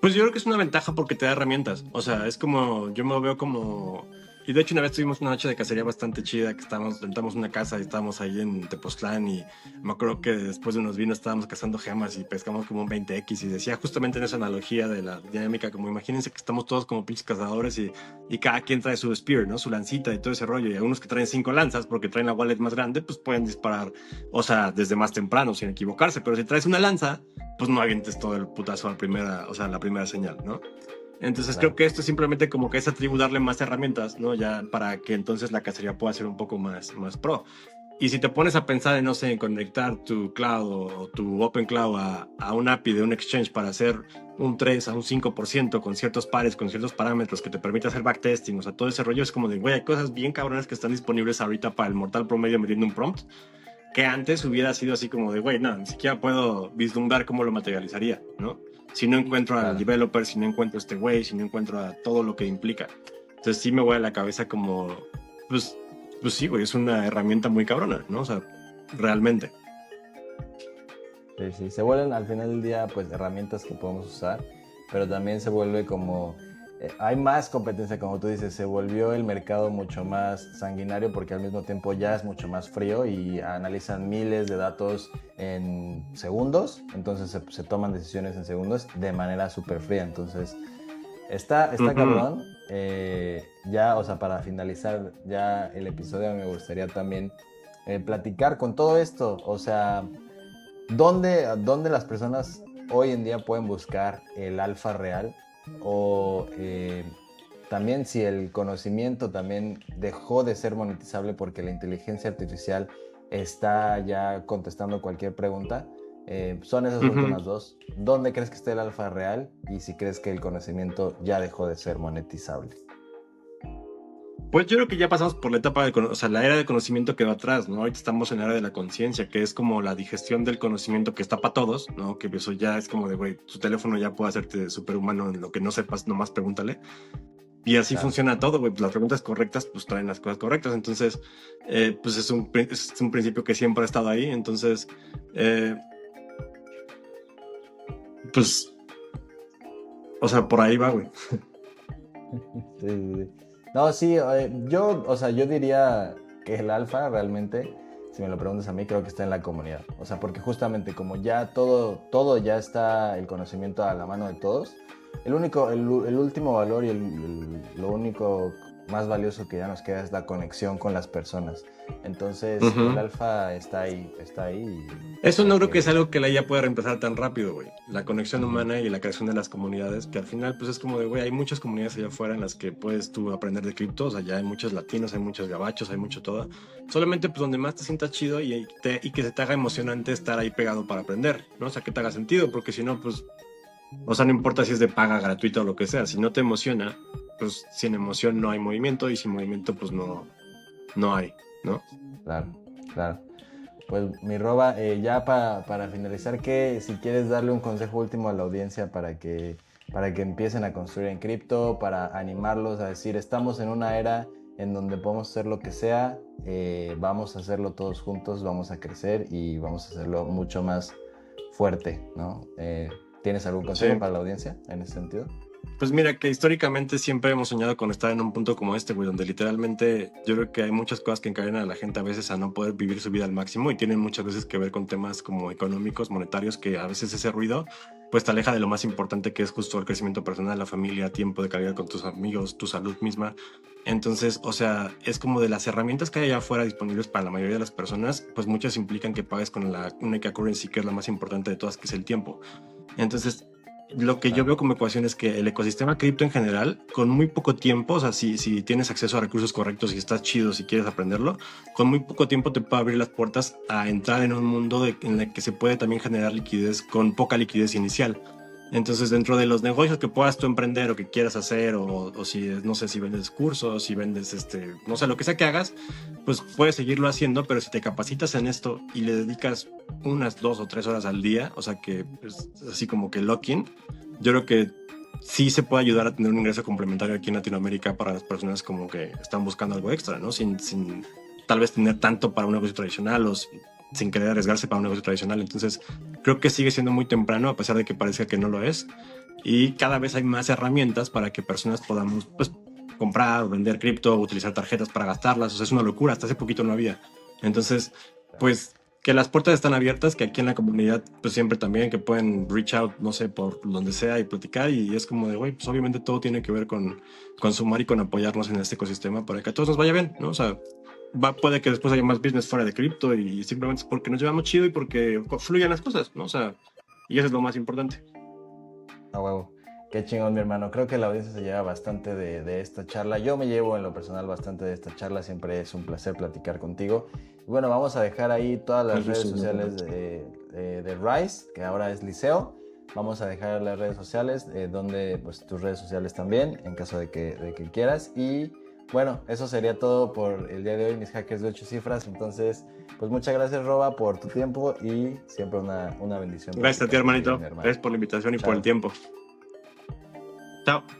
Pues yo creo que es una ventaja porque te da herramientas. O sea, es como, yo me lo veo como... Y de hecho una vez tuvimos una noche de cacería bastante chida, que rentamos una casa y estábamos ahí en Tepoztlán y me acuerdo que después de unos vinos estábamos cazando gemas y pescamos como un 20x y decía justamente en esa analogía de la dinámica, como imagínense que estamos todos como pinches cazadores y cada quien trae su spear, ¿no? Su lancita y todo ese rollo y algunos que traen 5 lanzas porque traen la wallet más grande, pues pueden disparar, o sea, desde más temprano sin equivocarse, pero si traes una lanza pues no avientes todo el putazo a la primera, o sea, la primera señal, ¿no? Entonces creo Claro. que esto es simplemente como que esa tribu darle más herramientas, ¿no? Ya para que entonces la cacería pueda ser un poco más pro. Y si te pones a pensar en, no sé, en conectar tu cloud o tu open cloud a un API de un exchange para hacer un 3 a un 5% con ciertos pares, con ciertos parámetros que te permite hacer backtesting, o sea, todo ese rollo es como de, güey, hay cosas bien cabronas que están disponibles ahorita para el mortal promedio metiendo un prompt que antes hubiera sido así como de, güey, no, ni siquiera puedo vislumbrar cómo lo materializaría, ¿no? Si no encuentro al Claro. developer, si no encuentro a este güey, si no encuentro a todo lo que implica. Entonces sí me voy a la cabeza como, pues, pues sí, güey, es una herramienta muy cabrona, ¿no? O sea, realmente. Sí, sí, se vuelven al final del día pues herramientas que podemos usar, pero también se vuelve como, hay más competencia como tú dices, se volvió el mercado mucho más sanguinario porque al mismo tiempo ya es mucho más frío y analizan miles de datos en segundos, entonces se toman decisiones en segundos de manera súper fría, entonces está Ujú. cabrón. Ya, o sea, para finalizar ya el episodio me gustaría también platicar con todo esto, o sea... ¿Dónde las personas hoy en día pueden buscar el alfa real? O también si el conocimiento también dejó de ser monetizable porque la inteligencia artificial está ya contestando cualquier pregunta. Son esas Ujú. últimas dos. ¿Dónde crees que esté el alfa real? Y si crees que el conocimiento ya dejó de ser monetizable. Pues yo creo que ya pasamos por la etapa o sea, la era de conocimiento quedó atrás, ¿no? Ahorita estamos en la era de la conciencia, que es como la digestión del conocimiento que está para todos, ¿no? Que eso ya es como de, güey, tu teléfono ya puede hacerte superhumano en lo que no sepas, nomás pregúntale. Y así Claro. funciona todo, güey. Pues las preguntas correctas, pues traen las cosas correctas. Entonces, pues es un principio que siempre ha estado ahí. Entonces, eh, pues O sea, por ahí va, güey. Sí, sí, sí. No, sí, yo, o sea, yo diría que el alfa realmente, si me lo preguntas a mí, creo que está en la comunidad. O sea, porque justamente como ya todo ya está el conocimiento a la mano de todos, el último valor y lo único más valioso que ya nos queda es la conexión con las personas. Entonces, el Ujú. alfa está ahí y Eso creo no creo que que... es algo que la IA pueda reemplazar tan rápido, güey. La conexión Ujú, humana y la creación de las comunidades, que al final, pues es como de, güey, hay muchas comunidades allá afuera en las que puedes tú aprender de cripto. O sea, ya hay muchos latinos, hay muchos gabachos, hay mucho todo. Solamente, pues, donde más te sientas chido y que se te haga emocionante estar ahí pegado para aprender, ¿no? O sea, que te haga sentido, porque si no, pues, o sea, no importa si es de paga, gratuita o lo que sea. Si no te emociona, pues, sin emoción no hay movimiento y sin movimiento, pues, no hay, ¿no? claro, claro. Pues mi Roba, ya para finalizar, que si quieres darle un consejo último a la audiencia para que empiecen a construir en cripto, para animarlos a decir, estamos en una era en donde podemos hacer lo que sea, vamos a hacerlo todos juntos, vamos a crecer y vamos a hacerlo mucho más fuerte, ¿no? ¿Tienes algún consejo Sí. para la audiencia en ese sentido? Pues mira, que históricamente siempre hemos soñado con estar en un punto como este, güey, donde literalmente yo creo que hay muchas cosas que encadenan a la gente a veces a no poder vivir su vida al máximo y tienen muchas veces que ver con temas como económicos, monetarios, que a veces ese ruido pues te aleja de lo más importante que es justo el crecimiento personal, la familia, tiempo de calidad con tus amigos, tu salud misma. Entonces, o sea, es como de las herramientas que hay allá afuera disponibles para la mayoría de las personas, pues muchas implican que pagues con la única currency que es la más importante de todas, que es el tiempo. Entonces, lo que yo Claro, veo como ecuación es que el ecosistema cripto en general, con muy poco tiempo, o sea, si tienes acceso a recursos correctos y estás chido, si quieres aprenderlo, con muy poco tiempo te puede abrir las puertas a entrar en un mundo en el que se puede también generar liquidez con poca liquidez inicial. Entonces, dentro de los negocios que puedas tú emprender o que quieras hacer, o si, no sé, si vendes cursos, si vendes, no sé, lo que sea que hagas, pues puedes seguirlo haciendo, pero si te capacitas en esto y le dedicas unas 2 o 3 horas al día, o sea que es así como que lock-in, yo creo que sí se puede ayudar a tener un ingreso complementario aquí en Latinoamérica para las personas como que están buscando algo extra, ¿no? Sin tal vez tener tanto para un negocio tradicional sin querer arriesgarse para un negocio tradicional. Entonces, creo que sigue siendo muy temprano, a pesar de que parezca que no lo es. Y cada vez hay más herramientas para que personas podamos, pues, comprar o vender cripto, utilizar tarjetas para gastarlas. O sea, es una locura. Hasta hace poquito no había. Entonces, claro. pues, que las puertas están abiertas, que aquí en la comunidad, pues siempre también, que pueden reach out, no sé, por donde sea y platicar. Y es como de, güey, pues obviamente todo tiene que ver con sumar y con apoyarnos en este ecosistema para que a todos nos vaya bien, ¿no? O sea, puede que después haya más business fuera de cripto y simplemente es porque nos llevamos chido y porque fluyan las cosas, ¿no? O sea, y eso es lo más importante. A huevo. Qué chingón, mi hermano. Creo que la audiencia se lleva bastante de esta charla. Yo me llevo en lo personal bastante de esta charla. Siempre es un placer platicar contigo. Y bueno, vamos a dejar ahí todas El las redes gusto es mío, sociales hermano. de Rise, que ahora es Liceo. Vamos a dejar las redes sociales, donde pues tus redes sociales también, en caso de que quieras. Y bueno, eso sería todo por el día de hoy, mis hackers de 8 cifras. Entonces, pues muchas gracias, Roba, por tu tiempo y siempre una bendición Gracias a ti, platicar contigo, hermanito. mi hermano. Gracias por la invitación y por el Chao. tiempo. Chao.